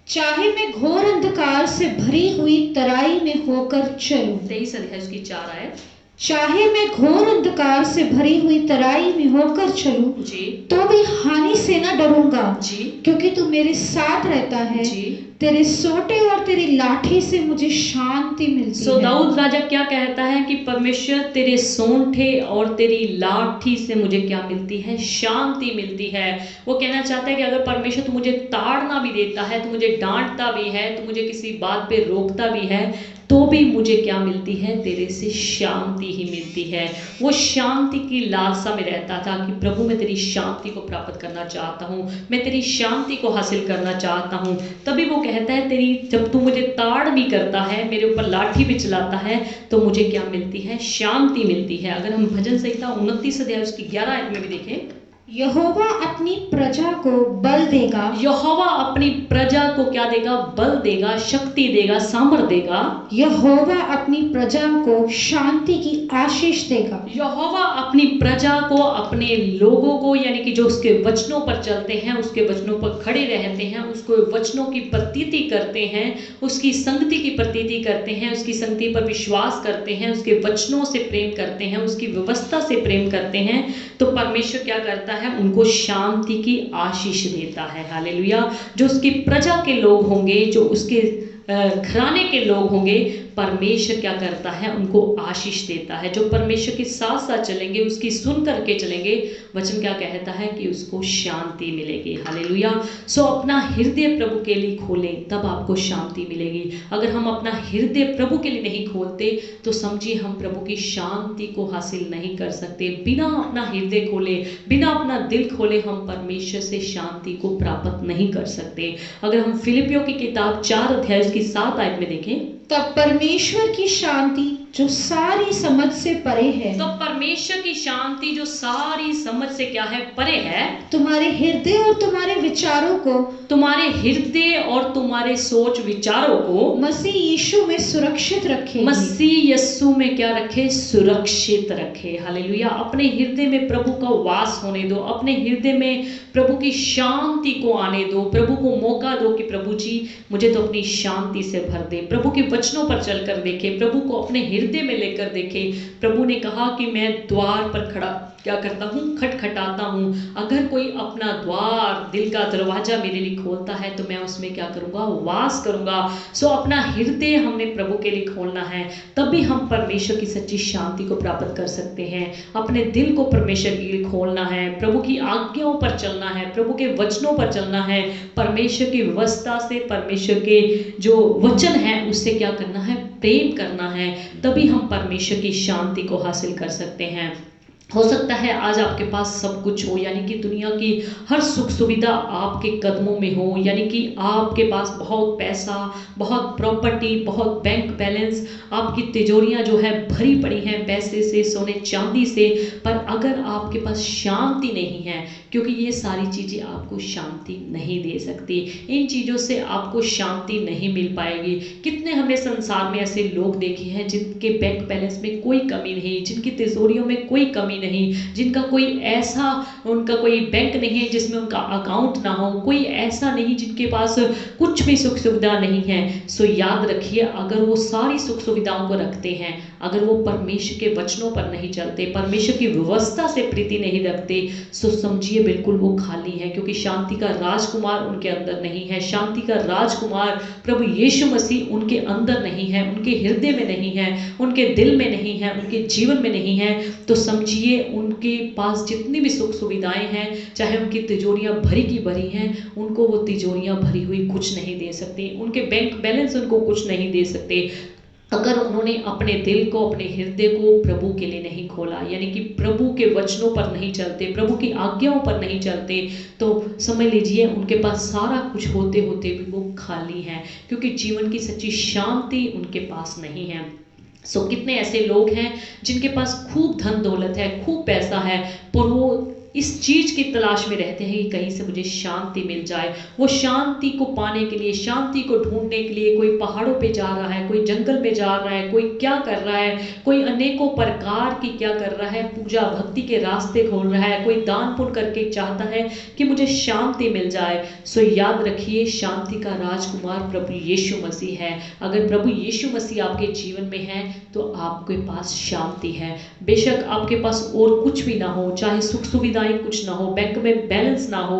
चाहे मैं घोर अंधकार से भरी हुई तराई में होकर चलूं, 23 अध्याय उसकी 4 आयत, चाहे मैं घोर अंधकार से भरी हुई तराई में होकर चलूं, जी तो भी हानि से न डरूंगा, जी क्योंकि तू मेरे साथ रहता है। जी। तेरे सोटे और तेरी लाठी से मुझे शांति मिलती सो है। दाऊद राजा क्या कहता है कि परमेश्वर तेरे सोंठे और तेरी लाठी से मुझे क्या मिलती है, शांति मिलती है। वो कहना चाहता है कि अगर परमेश्वर तू मुझे ताड़ना भी देता है, तो मुझे डांटता भी है, तो मुझे किसी बात पे रोकता भी है, तो भी मुझे क्या मिलती है, तेरे से शांति ही मिलती है। वो शांति की लालसा में रहता था कि प्रभु मैं तेरी शांति को प्राप्त करना चाहता हूँ, मैं तेरी शांति को हासिल करना चाहता हूँ। तभी वो कहता है तेरी, जब तू मुझे ताड़ भी करता है, मेरे ऊपर लाठी भी चलाता है, तो मुझे क्या मिलती है, शांति मिलती है। अगर हम भजन संहिता 29 अध्याय उसकी 11 आयत में भी देखें, यहोवा अपनी प्रजा को बल देगा, यहोवा अपनी प्रजा को क्या देगा, बल देगा, शक्ति देगा, सामर्थ देगा। यहोवा अपनी प्रजा को शांति की आशीष देगा। यहोवा अपनी प्रजा को, अपने लोगों को, यानी कि जो उसके वचनों पर चलते हैं, उसके वचनों पर खड़े रहते हैं, उसको वचनों की प्रतीति करते हैं, उसकी संगति की प्रतीति करते हैं, उसकी संगति पर विश्वास करते हैं, उसके वचनों से प्रेम करते हैं, उसकी व्यवस्था से प्रेम करते हैं, तो परमेश्वर क्या करता है, उनको शांति की आशीष देता है। हालेलुया। जो उसकी प्रजा के लोग होंगे, जो उसके घराने के लोग होंगे, परमेश्वर क्या करता है, उनको आशीष देता है। जो परमेश्वर के साथ साथ चलेंगे, उसकी सुन करके चलेंगे, वचन क्या कहता है कि उसको शांति मिलेगी। हालेलुया। सो अपना हृदय प्रभु के लिए खोलें, तब आपको शांति मिलेगी। अगर हम अपना हृदय प्रभु के लिए नहीं खोलते, तो समझिए हम प्रभु की शांति को हासिल नहीं कर सकते। बिना अपना हृदय खोले, बिना अपना दिल खोले, हम परमेश्वर से शांति को प्राप्त नहीं कर सकते। अगर हम फिलिपियों की किताब 4 अध्याय की 7 आयत में देखें, तब परमेश्वर की शांति जो सारी समझ से परे है, तो परमेश्वर की शांति जो सारी समझ से क्या है, परे है, तुम्हारे हृदय और तुम्हारे विचारों को, तुम्हारे हृदय और तुम्हारे सोच विचारों को मसीह यीशु में सुरक्षित रखे। मसीह यीशु में क्या रखे, सुरक्षित रखे। हालेलुया। अपने हृदय में प्रभु का वास होने दो, अपने हृदय में प्रभु की शांति को आने दो। प्रभु को मौका दो कि प्रभु जी मुझे तो अपनी शांति से भर दे। प्रभु के वचनों पर चलकर देखे, प्रभु को अपने हृदय में लेकर देखे। प्रभु ने कहा कि मैं द्वार पर खड़ा क्या करता हूँ, खटखटाता हूँ। अगर कोई अपना द्वार, दिल का दरवाजा मेरे लिए खोलता है, तो मैं उसमें क्या करूँगा, वास करूँगा। सो अपना हृदय हमने प्रभु के लिए खोलना है, तभी हम परमेश्वर की सच्ची शांति को प्राप्त कर सकते हैं। अपने दिल को परमेश्वर के लिए खोलना है, प्रभु की आज्ञाओं पर चलना है, प्रभु के वचनों पर चलना है, परमेश्वर की व्यवस्था से, परमेश्वर के जो वचन है उससे क्या करना है, प्रेम करना है। तभी हम परमेश्वर की शांति को हासिल कर सकते हैं। हो सकता है आज आपके पास सब कुछ हो, यानी कि दुनिया की हर सुख सुविधा आपके कदमों में हो, यानी कि आपके पास बहुत पैसा, बहुत प्रॉपर्टी, बहुत बैंक बैलेंस, आपकी तिजोरियां जो है भरी पड़ी हैं पैसे से, सोने चांदी से, पर अगर आपके पास शांति नहीं है, क्योंकि ये सारी चीज़ें आपको शांति नहीं दे सकती, इन चीज़ों से आपको शांति नहीं मिल पाएगी। कितने हमने संसार में ऐसे लोग देखे हैं जिनके बैंक बैलेंस में कोई कमी नहीं, जिनकी तिजोरियों में कोई कमी नहीं, जिनका कोई ऐसा, उनका कोई बैंक नहीं है जिसमें उनका अकाउंट ना हो, कोई ऐसा नहीं जिनके पास कुछ भी सुख सुविधा नहीं है। सो याद रखिए, अगर वो सारी सुख सुविधाओं को रखते हैं, अगर वो परमेश्वर के वचनों पर नहीं चलते, परमेश्वर की व्यवस्था से प्रीति नहीं रखते, सो समझिए बिल्कुल वो खाली है, क्योंकि शांति का राजकुमार उनके अंदर नहीं है। शांति का राजकुमार प्रभु यीशु मसीह उनके अंदर नहीं है, उनके हृदय में नहीं है, उनके दिल में नहीं है, उनके जीवन में नहीं है। तो समझिए उनके पास जितनी भी सुख सुविधाएं हैं, चाहे उनकी तिजोरियां भरी की भरी हैं, उनको वो तिजोरियां भरी हुई कुछ नहीं दे सकती, उनके बैंक बैलेंस उनको कुछ नहीं दे सकते। अगर उन्होंने अपने दिल को, अपने हृदय को प्रभु के लिए नहीं खोला, यानी कि प्रभु के वचनों पर नहीं चलते, प्रभु की आज्ञाओं पर नहीं चलते, तो समझ लीजिए उनके पास सारा कुछ होते होते भी वो खाली हैं, क्योंकि जीवन की सच्ची शांति उनके पास नहीं है। कितने ऐसे लोग हैं जिनके पास खूब धन दौलत है, खूब पैसा है, पर वो इस चीज की तलाश में रहते हैं कि कहीं से मुझे शांति मिल जाए। वो शांति को पाने के लिए, शांति को ढूंढने के लिए कोई पहाड़ों पे जा रहा है, कोई जंगल में जा रहा है, कोई क्या कर रहा है, कोई अनेकों प्रकार की क्या कर रहा है, पूजा भक्ति के रास्ते खोल रहा है, कोई दान पुण्य करके चाहता है कि मुझे शांति मिल जाए। याद रखिए, शांति का राजकुमार प्रभु यीशु मसीह है। अगर प्रभु यीशु मसीह आपके जीवन में है तो आपके पास शांति है। बेशक आपके पास और कुछ भी ना हो, चाहे सुख सुविधा कुछ ना हो, बैंक में बैलेंस ना हो,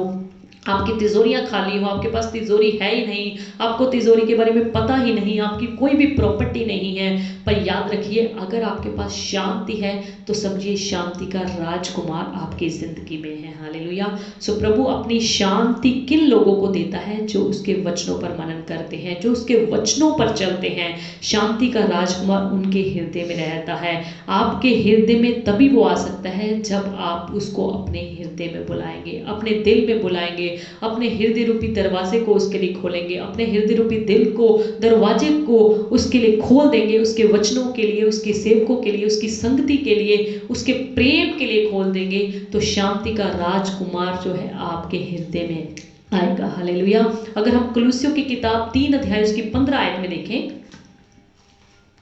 आपकी तिजोरियां खाली हो, आपके पास तिजोरी है ही नहीं, आपको तिजोरी के बारे में पता ही नहीं, आपकी कोई भी प्रॉपर्टी नहीं है, पर याद रखिए अगर आपके पास शांति है तो समझिए शांति का राजकुमार आपकी जिंदगी में है। हालेलुया। प्रभु अपनी शांति किन लोगों को देता है? जो उसके वचनों पर मनन करते हैं, जो उसके वचनों पर चलते हैं। शांति का राजकुमार उनके हृदय में रहता है। आपके हृदय में तभी वो आ सकता है जब आप उसको अपने हृदय में बुलाएंगे, अपने दिल में बुलाएंगे, अपने हृदय रूपी दरवाजे को उसके लिए खोलेंगे, अपने हृदय रूपी दिल को, दरवाजे को उसके लिए खोल देंगे, उसके वचनों के लिए, उसके सेवकों के लिए, उसकी संगति के लिए, उसके प्रेम के लिए खोल देंगे, तो शांति का राजकुमार जो है आपके हृदय में आएगा। हालेलुया। अगर हम कुलुस्सियों की किताब 3 अध्याय उसकी 15 आयत में देखें,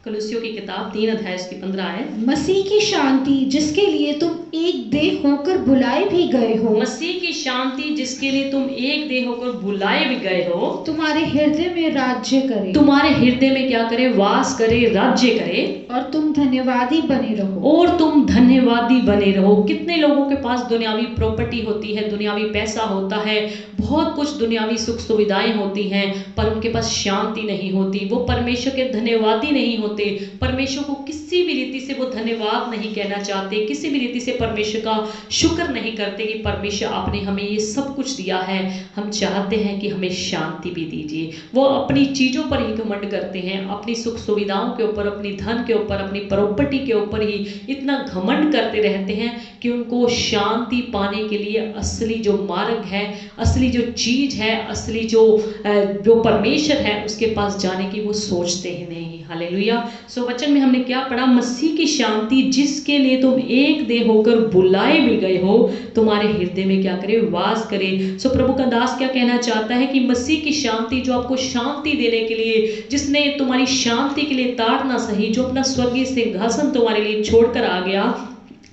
कुलुस्सियों की किताब 3 अध्याय उसकी 15 आयत, मसीह की शांति जिसके लिए तुम एक देह होकर बुलाए भी गए हो, मसीह की शांति जिसके लिए तुम एक देह होकर बुलाए भी गए हो, तुम्हारे हृदय में राज्य करे, तुम्हारे हृदय में क्या करे? वास करे, राज्य करे, और तुम धन्यवादी बने रहो, और तुम धन्यवादी बने रहो। कितने लोगों के पास दुनियावी प्रॉपर्टी होती है, दुनियावी पैसा होता है, बहुत कुछ दुनियावी सुख सुविधाएं होती हैं, पर उनके पास शांति नहीं होती। वो परमेश्वर के धन्यवादी नहीं होते, परमेश्वर को किसी भी रीति से वो धन्यवाद नहीं कहना चाहते, किसी भी रीति से परमेश्वर का शुक्र नहीं करते कि परमेश्वर आपने हमें ये सब कुछ दिया है, हम चाहते हैं कि हमें शांति भी दीजिए। वो अपनी चीजों पर ही घमंड करते हैं, अपनी सुख सुविधाओं के ऊपर, अपनी धन के ऊपर, अपनी प्रॉपर्टी के ऊपर ही इतना घमंड करते रहते हैं कि उनको शांति पाने के लिए असली जो मार्ग है, असली जो चीज है, असली जो परमेश्वर है उसके पास जाने की वो सोचते ही नहीं। हालेलुया। वचन में हमने क्या पढ़ा? मसीह की शांति जिसके लिए तुम एक देह होकर बुलाए भी गए हो, तुम्हारे हृदय में क्या करे? वास करे। प्रभु का दास क्या कहना चाहता है कि मसीह की शांति जो आपको शांति देने के लिए, जिसने तुम्हारी शांति के लिए ताड़ना सही, जो अपना स्वर्गीय सिंहासन तुम्हारे लिए छोड़कर आ गया,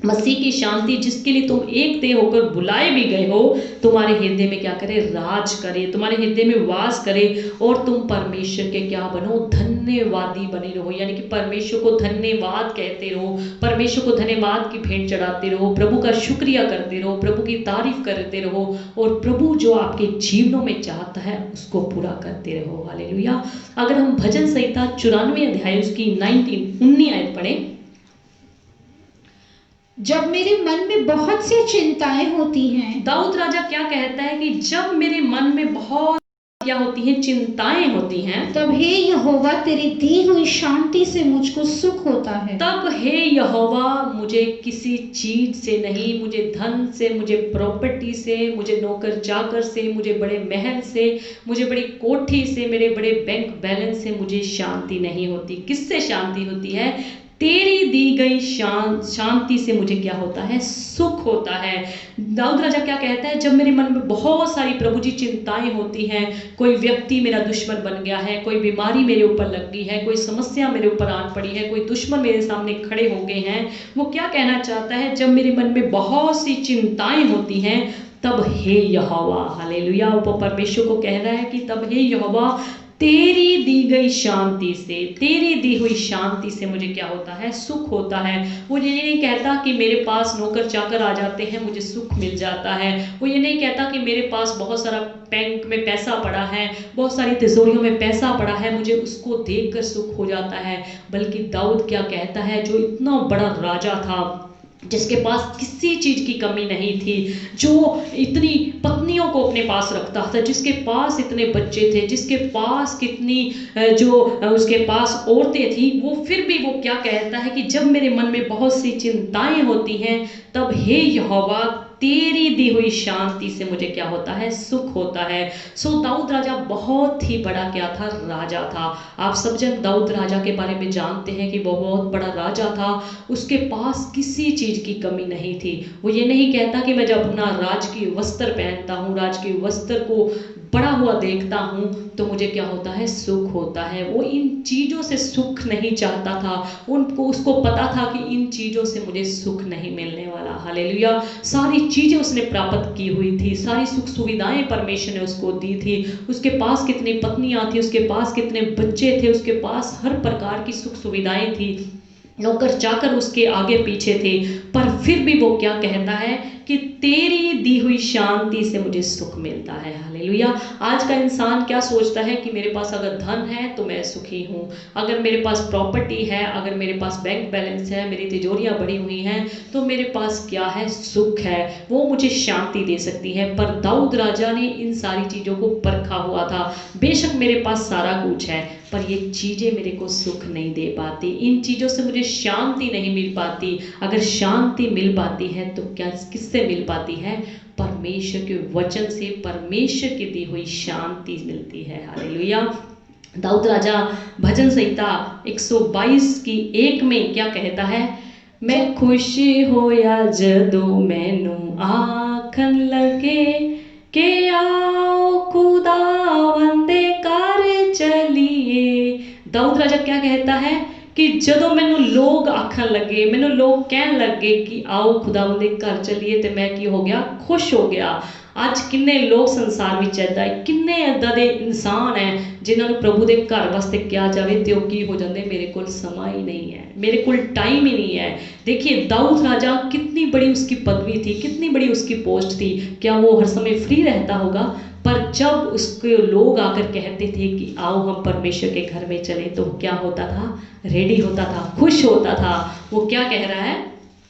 मसीह की शांति जिसके लिए तुम एक देह होकर बुलाए भी गए हो, तुम्हारे हृदय में क्या करे? राज करे, तुम्हारे हृदय में वास करे, और तुम परमेश्वर के क्या बनो? धन्यवादी बने रहो। यानी कि परमेश्वर को धन्यवाद कहते रहो, परमेश्वर को धन्यवाद की भेंट चढ़ाते रहो, प्रभु का शुक्रिया करते रहो, प्रभु की तारीफ करते रहो, और प्रभु जो आपके जीवनों में चाहता है उसको पूरा करते रहो। हालेलुया। अगर हम भजन संहिता 94 अध्याय उसकी 19 आयत पढ़ें, जब मेरे मन में बहुत सी चिंताएं होती हैं, दाऊद राजा क्या कहता है कि जब मेरे मन में बहुत क्या होती हैं? चिंताएं होती हैं, तब हे यहोवा तेरी दी हुई शांति से मुझको सुख होता है। तब हे यहोवा मुझे किसी चीज से नहीं, मुझे धन से, मुझे प्रॉपर्टी से, मुझे नौकर चाकर से, मुझे बड़े महल से, मुझे बड़ी कोठी से, मेरे बड़े बैंक बैलेंस से मुझे शांति नहीं होती। किससे शांति होती है? तेरी दी गई शांति से मुझे क्या होता है? सुख होता है। दाऊद राजा क्या कहता है? जब मेरे मन में बहुत सारी प्रभु जी चिंताएं होती हैं, कोई व्यक्ति मेरा दुश्मन बन गया है, कोई बीमारी मेरे ऊपर लग गई है, कोई समस्या मेरे ऊपर आन पड़ी है, कोई दुश्मन मेरे सामने खड़े हो गए हैं, वो क्या कहना चाहता है? जब मेरे मन में बहुत सी चिंताएं होती हैं, तब हे यहोवा, हालेलुया, वो परमेश्वर को कह रहा है कि तब हे यहोवा तेरी दी गई शांति से, तेरी दी हुई शांति से मुझे क्या होता है? सुख होता है। वो ये नहीं कहता कि मेरे पास नौकर चाकर आ जाते हैं मुझे सुख मिल जाता है। वो ये नहीं कहता कि मेरे पास बहुत सारा बैंक में पैसा पड़ा है, बहुत सारी तिजोरियों में पैसा पड़ा है, मुझे उसको देखकर सुख हो जाता है। बल्कि दाऊद क्या कहता है, जो इतना बड़ा राजा था, जिसके पास किसी चीज की कमी नहीं थी, जो इतनी पत्नियों को अपने पास रखता था, जिसके पास इतने बच्चे थे, जिसके पास कितनी जो उसके पास औरतें थी, वो फिर भी वो क्या कहता है कि जब मेरे मन में बहुत सी चिंताएं होती हैं तब हे यहोवा तेरी दी हुई शांति से मुझे क्या होता है, सुख होता है। सो दाऊद राजा बहुत ही बड़ा क्या था, राजा था। आप सब जन दाऊद राजा के बारे में जानते हैं कि वो बहुत बड़ा राजा था, उसके पास किसी चीज की कमी नहीं थी। वो ये नहीं कहता कि मैं जब अपना राजकीय वस्त्र पहनता हूँ, राजकीय वस्त्र को बड़ा हुआ देखता हूँ तो मुझे क्या होता है, सुख होता है। वो इन चीज़ों से सुख नहीं चाहता था, उसको पता था कि इन चीज़ों से मुझे सुख नहीं मिलने वाला। हालेलुया। सारी चीज़ें उसने प्राप्त की हुई थी, सारी सुख सुविधाएं परमेश्वर ने उसको दी थी। उसके पास कितनी पत्नियां थी, उसके पास कितने बच्चे थे, उसके पास हर प्रकार की सुख सुविधाएं थी, नौकर चाकर उसके आगे पीछे थे, पर फिर भी वो क्या कहता है कि तेरी दी हुई शांति से मुझे सुख मिलता है। हालेलुया। आज का इंसान क्या सोचता है कि मेरे पास अगर धन है तो मैं सुखी हूँ, अगर मेरे पास प्रॉपर्टी है, अगर मेरे पास बैंक बैलेंस है, मेरी तिजोरियाँ बढ़ी हुई हैं तो मेरे पास क्या है, सुख है, वो मुझे शांति दे सकती है। पर दाऊद राजा ने इन सारी चीज़ों को परखा हुआ था। बेशक मेरे पास सारा कुछ है पर ये चीज़ें मेरे को सुख नहीं दे पाती, इन चीज़ों से मुझे शांति नहीं मिल पाती। अगर शांति मिल पाती है तो क्या किससे मिल पाती है, परमेश्वर के वचन से, परमेश्वर की दी हुई शांति मिलती है। हालेलुया। दाऊद राजा भजन संहिता 122 की 1 में क्या कहता है, मैं खुशी होया जदों मैनू आखन लगे के आओ खुदावंद दे घर चलिए। दाऊद राजा क्या कहता है कि जदों मैनू लोग आखन लगे, मैनू लोग कहन लगे कि आओ खुदावंद दे घर चलिए, तो मैं की हो गया, खुश हो गया। ਅੱਜ किन्ने लोग संसार में इदा है, किन्ने इदा दे इंसान है जिन्होंने प्रभु के घर वास्ते किया जाए तो की हो जाते, मेरे को समा ही नहीं है, मेरे को टाइम ही नहीं है। देखिए दाऊद राजा कितनी बड़ी उसकी पदवी थी, कितनी बड़ी उसकी पोस्ट थी, क्या वो हर समय फ्री रहता होगा? पर जब उसके लोग आकर कहते थे कि आओ हम परमेश्वर के घर में चले, तो क्या होता था, रेडी होता था, खुश होता था। वो क्या कह रहा है,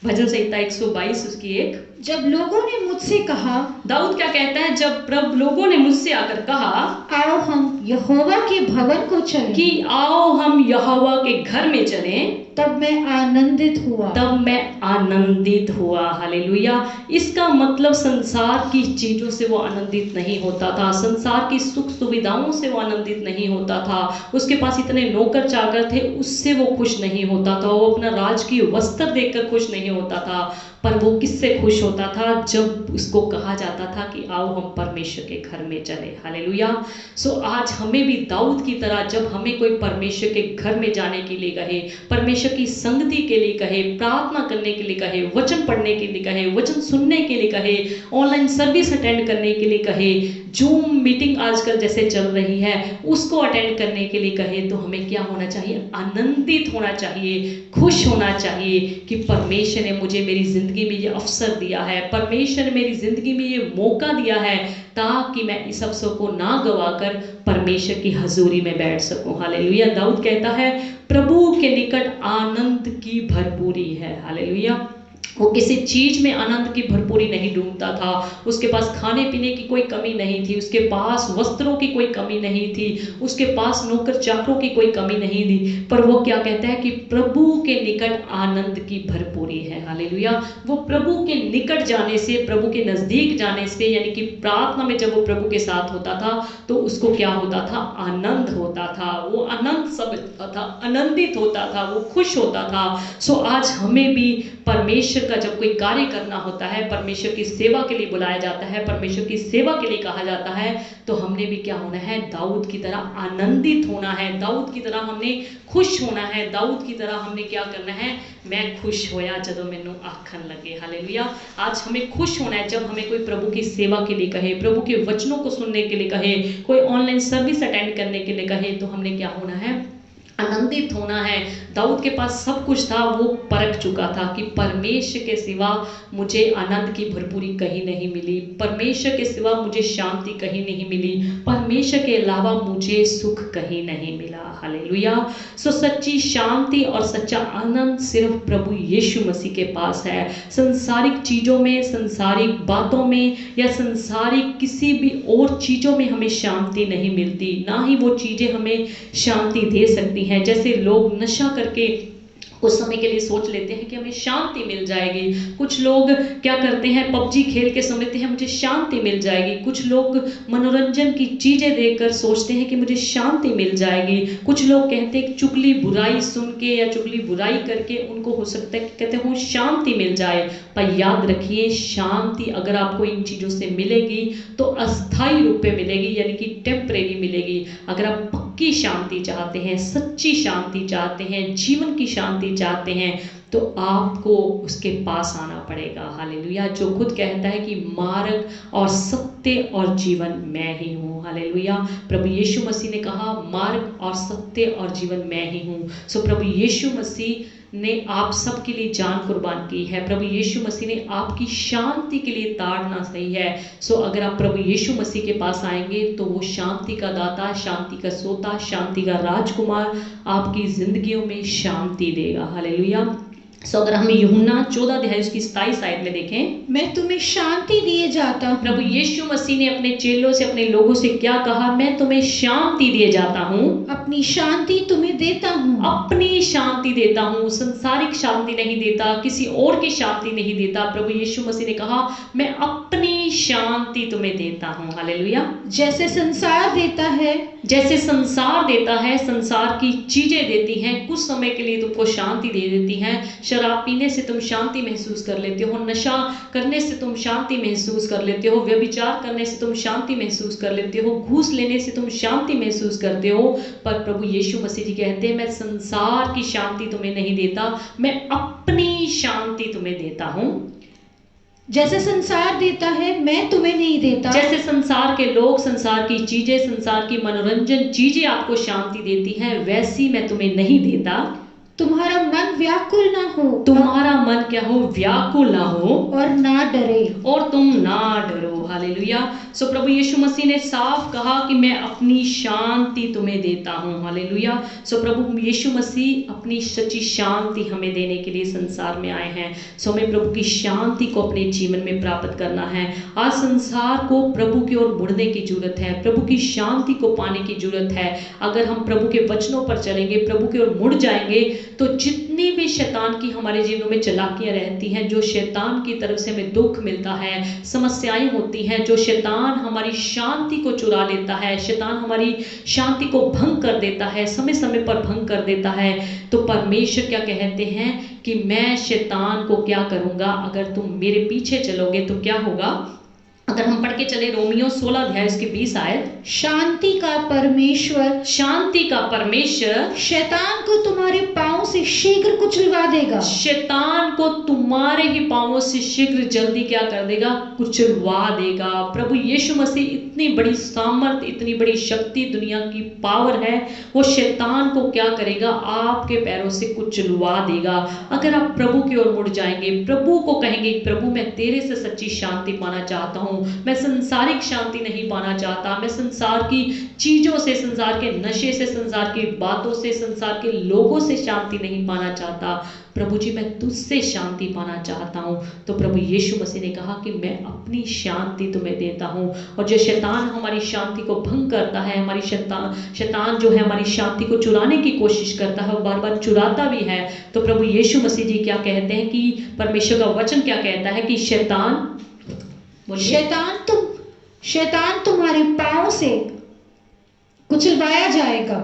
भजन संहिता 122 उसकी 1, जब लोगों ने मुझसे कहा, दाऊद क्या कहता है, जब प्रभु लोगों ने मुझसे आकर कहा आओ हम यहोवा के भवन को चलें, कि आओ हम यहोवा के घर में चलें, तब मैं आनंदित हुआ, तब मैं आनंदित हुआ। हालेलुया। इसका मतलब संसार की चीज़ों से वो आनंदित नहीं होता था, संसार की सुख सुविधाओं से वो आनंदित नहीं होता था, उसके पास इतने नौकर चाकर थे उससे वो खुश नहीं होता था, वो अपना राजकीय वस्त्र देखकर खुश नहीं होता था, पर वो किससे खुश होता था, जब उसको कहा जाता था कि आओ हम परमेश्वर के घर में चले। हालेलुया। सो आज हमें भी दाऊद की तरह जब हमें कोई परमेश्वर के घर में जाने के लिए कहे, परमेश्वर की संगति के लिए कहे, प्रार्थना करने के लिए कहे, वचन पढ़ने के लिए कहे, वचन सुनने के लिए कहे, ऑनलाइन सर्विस अटेंड करने के लिए कहे, जूम मीटिंग आजकल जैसे चल रही है उसको अटेंड करने के लिए कहे, तो हमें क्या होना चाहिए, आनंदित होना चाहिए, खुश होना चाहिए कि परमेश्वर ने मुझे मेरी जिंदगी में ये अवसर दिया है, परमेश्वर ने मेरी जिंदगी में ये मौका दिया है ताकि मैं इस अवसर को ना गवाकर परमेश्वर की हजूरी में बैठ सकूं। हालेलुया। दाऊद कहता है प्रभु के निकट आनंद की भरपूरी है। हालेलुया। वो किसी चीज़ में आनंद की भरपूरी नहीं ढूंढता था, उसके पास खाने पीने की कोई कमी नहीं थी, उसके पास वस्त्रों की कोई कमी नहीं थी, उसके पास नौकर चाकरों की कोई कमी नहीं थी, पर वो क्या कहता है कि प्रभु के निकट आनंद की भरपूरी है। हालेलुया। वो प्रभु के निकट जाने से, प्रभु के नज़दीक जाने से, यानी कि प्रार्थना में जब वो प्रभु के साथ होता था तो उसको क्या होता था, आनंद होता था, वो आनंद समझता था, आनंदित होता था, वो खुश होता था। सो आज हमें भी परमेश्वर का जब कोई कार्य करना होता है, परमेश्वर की सेवा के लिए बुलाया जाता है, परमेश्वर की सेवा के लिए कहा जाता है, तो हमने भी क्या होना है, दाऊद की तरह आनंदित होना है, दाऊद की तरह हमने खुश होना है, दाऊद की तरह हमने क्या करना है, मैं खुश होया जदों मैनू आखन लगे। हालेलुया। आज हमें खुश होना है जब हमें कोई प्रभु की सेवा के लिए कहे, प्रभु के वचनों को सुनने के लिए कहे, कोई ऑनलाइन सर्विस अटेंड करने के लिए कहे, तो हमने क्या होना है, आनंदित होना है। दाऊद के पास सब कुछ था, वो परख चुका था कि परमेश्वर के सिवा मुझे आनंद की भरपूरी कहीं नहीं मिली, परमेश्वर के सिवा मुझे शांति कहीं नहीं मिली, परमेश्वर के अलावा मुझे सुख कहीं नहीं मिला। हालेलुया। सो सच्ची शांति और सच्चा आनंद सिर्फ प्रभु यीशु मसीह के पास है। संसारिक चीज़ों में, संसारिक बातों में या संसारिक किसी भी और चीज़ों में हमें शांति नहीं मिलती, ना ही वो चीज़ें हमें शांति दे सकती हैं। जैसे लोग नशा करके कुछ समय के लिए सोच लेते हैं कि हमें शांति मिल जाएगी, कुछ लोग क्या करते हैं, पबजी खेल के समझते हैं मुझे शांति मिल जाएगी, कुछ लोग मनोरंजन की चीज़ें देखकर सोचते हैं कि मुझे शांति मिल जाएगी, कुछ लोग कहते हैं कि चुगली बुराई सुन के या चुगली बुराई करके उनको हो सकता है कि कहते हैं शांति मिल जाए। पर याद रखिए, शांति अगर आपको इन चीज़ों से मिलेगी तो अस्थायी रूप में मिलेगी, यानी कि टेम्परेरी मिलेगी। अगर आप पक्की शांति चाहते हैं, सच्ची शांति चाहते हैं, जीवन की शांति चाहते हैं, तो आपको उसके पास आना पड़ेगा। हालेलुया। जो खुद कहता है कि मार्ग और सत्य और जीवन मैं ही हूँ। हालेलुया। प्रभु यीशु मसीह ने कहा मार्ग और सत्य और जीवन मैं ही हूँ। सो प्रभु यीशु मसीह ने आप सब के लिए जान कुर्बान की है। प्रभु यीशु मसीह ने आपकी शांति के लिए ताड़ना सही है। सो अगर आप प्रभु यीशु मसीह के पास आएंगे तो वो शांति का दाता, शांति का सोता, शांति का राजकुमार आपकी जिंदगियों में शांति देगा। हालेलुया। सो अगर हम यूहन्ना 14 अध्याय उसकी 27 आयत में देखें, मैं तुम्हें शांति दिए जाता हूँ। प्रभु यीशु मसीह ने अपने चेलों से, अपने लोगों से क्या कहा? मैं तुम्हें शांति दिए जाता हूँ, अपनी शांति तुम्हें देता हूँ। अपनी शांति देता हूँ। संसारिक शांति नहीं देता, किसी और की शांति नहीं देता। प्रभु यीशु मसीह ने कहा मैं अपनी शांति तुम्हें देता हूँ। हालेलुया। जैसे संसार देता है, जैसे संसार देता है, संसार की चीजें देती हैं, कुछ समय के लिए तुमको शांति दे देती हैं। शराब पीने से तुम शांति महसूस कर लेते हो, नशा करने से तुम शांति महसूस कर लेते हो, व्यभिचार करने से तुम शांति महसूस कर लेते हो, घूस लेने से तुम शांति महसूस करते हो। पर प्रभु यीशु मसीह जी कहते हैं मैं संसार की शांति तुम्हें नहीं देता, मैं अपनी शांति तुम्हें देता हूँ। जैसे संसार देता है मैं तुम्हें नहीं देता। जैसे संसार के लोग, संसार की चीजें, संसार की मनोरंजन चीजें आपको शांति देती हैं, वैसी मैं तुम्हें नहीं देता। तुम्हारा मन व्याकुल ना हो, तुम्हारा मन क्या हो? व्याकुल ना हो, और ना डरे, और तुम ना डरो। हालेलुया। सो प्रभु यीशु मसीह ने साफ कहा कि मैं अपनी शांति तुम्हें देता हूँ। हालेलुया। सो प्रभु यीशु मसीह अपनी सच्ची शांति हमें देने के लिए संसार में आए हैं। सो हमें प्रभु की शांति को अपने जीवन में प्राप्त करना है। आज संसार को प्रभु की ओर मुड़ने की जरूरत है, प्रभु की शांति को पाने की जरूरत है। अगर हम प्रभु के वचनों पर चलेंगे, प्रभु की ओर मुड़ जाएंगे, तो जितनी भी शैतान की हमारे जीवनों में चालाकियां रहती हैं, जो शैतान की तरफ से हमें दुख मिलता है, समस्याएं होती हैं, जो शैतान हमारी शांति को चुरा लेता है, शैतान हमारी शांति को भंग कर देता है, समय समय पर भंग कर देता है, तो परमेश्वर क्या कहते हैं कि मैं शैतान को क्या करूंगा? अगर तुम मेरे पीछे चलोगे तो क्या होगा? अगर हम पढ़ के चले रोमियो 16 अध्याय उसकी 20 आयत, शांति का परमेश्वर, शांति का परमेश्वर शैतान को तुम्हारे पांव से शीघ्र कुचलवा देगा। शैतान को तुम्हारे ही पांवों से शीघ्र जल्दी क्या कर देगा? कुचलवा देगा। प्रभु यीशु मसीह इतनी बड़ी सामर्थ, इतनी बड़ी शक्ति, दुनिया की पावर है, वो शैतान को क्या करेगा? आपके पैरों से कुचलवा देगा। अगर आप प्रभु की ओर मुड़ जाएंगे, प्रभु को कहेंगे प्रभु मैं तेरे से सच्ची शांति पाना चाहता हूँ, मैं संसारिक शांति नहीं पाना चाहता, मैं संसार की चीजों से, संसार के नशे से, संसार की बातों से, संसार के लोगों से शांति नहीं पाना चाहता, प्रभु जी मैं तुझसे शांति पाना चाहता हूँ। तो प्रभु यीशु मसीह ने कहा कि मैं अपनी शांति तुम्हें देता हूँ। और जो शैतान हमारी शांति को भंग करता है, हमारी शैतान जो है हमारी शांति को चुराने की कोशिश करता है, बार बार चुराता भी है, तो प्रभु यीशु मसीह जी क्या कहते हैं कि परमेश्वर का वचन क्या कहता है कि शैतान तुम्हारे पांव से कुचलवाया जाएगा।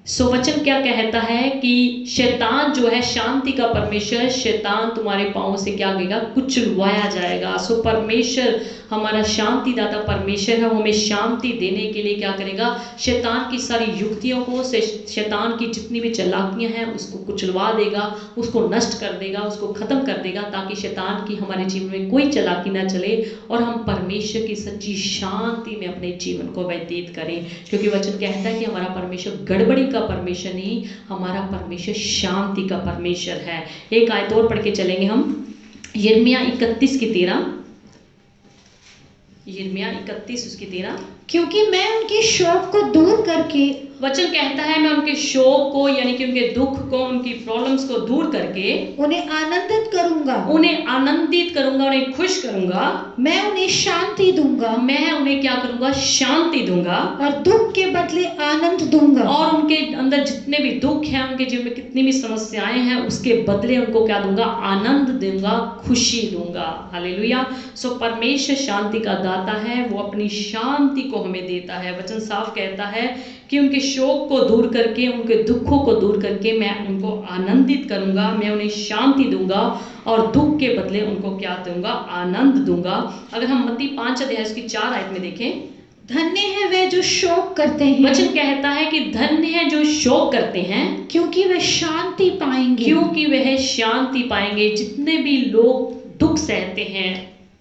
सो वचन क्या कहता है कि शैतान जो है, शांति का परमेश्वर, शैतान तुम्हारे पांव से क्या करेगा? कुचलवाया जाएगा। सो परमेश्वर हमारा शांति दाता परमेश्वर है, वो हमें शांति देने के लिए क्या करेगा, शैतान की सारी युक्तियों को, शैतान की जितनी भी चालाकियां हैं उसको कुचलवा देगा, उसको नष्ट कर देगा, उसको खत्म कर देगा, ताकि शैतान की हमारे जीवन में कोई चालाकी ना चले और हम परमेश्वर की सच्ची शांति में अपने जीवन को व्यतीत करें। क्योंकि वचन कहता है कि हमारा परमेश्वर गड़बड़ी का परमेश्वर नहीं, हमारा परमेश्वर शांति का परमेश्वर है। एक आयत और पढ़ के चलेंगे हम, यिर्मयाह 31:13। यिर्मयाह 31:13। क्योंकि मैं उनके शोक को दूर करके, वचन कहता है मैं उनके शोक को यानी कि उनके दुख को, उनकी प्रॉब्लम्स को दूर करके उन्हें आनंदित करूंगा, उन्हें आनंदित करूंगा, उन्हें खुश करूंगा, मैं उन्हें शांति दूंगा, मैं उन्हें क्या करूंगा, शांति दूंगा, और दुख के बदले आनंद दूंगा। और उनके अंदर जितने भी दुख हैं, उनके जीवन में कितनी भी समस्याएं हैं, उसके बदले उनको क्या दूंगा, आनंद दूंगा, खुशी दूंगा। हालेलुया। सो परमेश्वर शांति का दाता है, वो अपनी शांति को हमें देता है। वचन साफ कहता है कि उनके शोक को दूर करके, उनके दुखों को दूर करके मैं उनको आनंदित करूंगा, मैं उन्हें शांति दूंगा और दुख के बदले उनको क्या दूंगा, आनंद दूंगा। अगर हम मत्ती 5:4 में देखें, धन्य है वे जो शोक करते हैं, वचन कहता है कि धन्य है जो शोक करते हैं, क्योंकि वे शांति पाएंगे। क्योंकि वह शांति पाएंगे। जितने भी लोग दुख सहते हैं,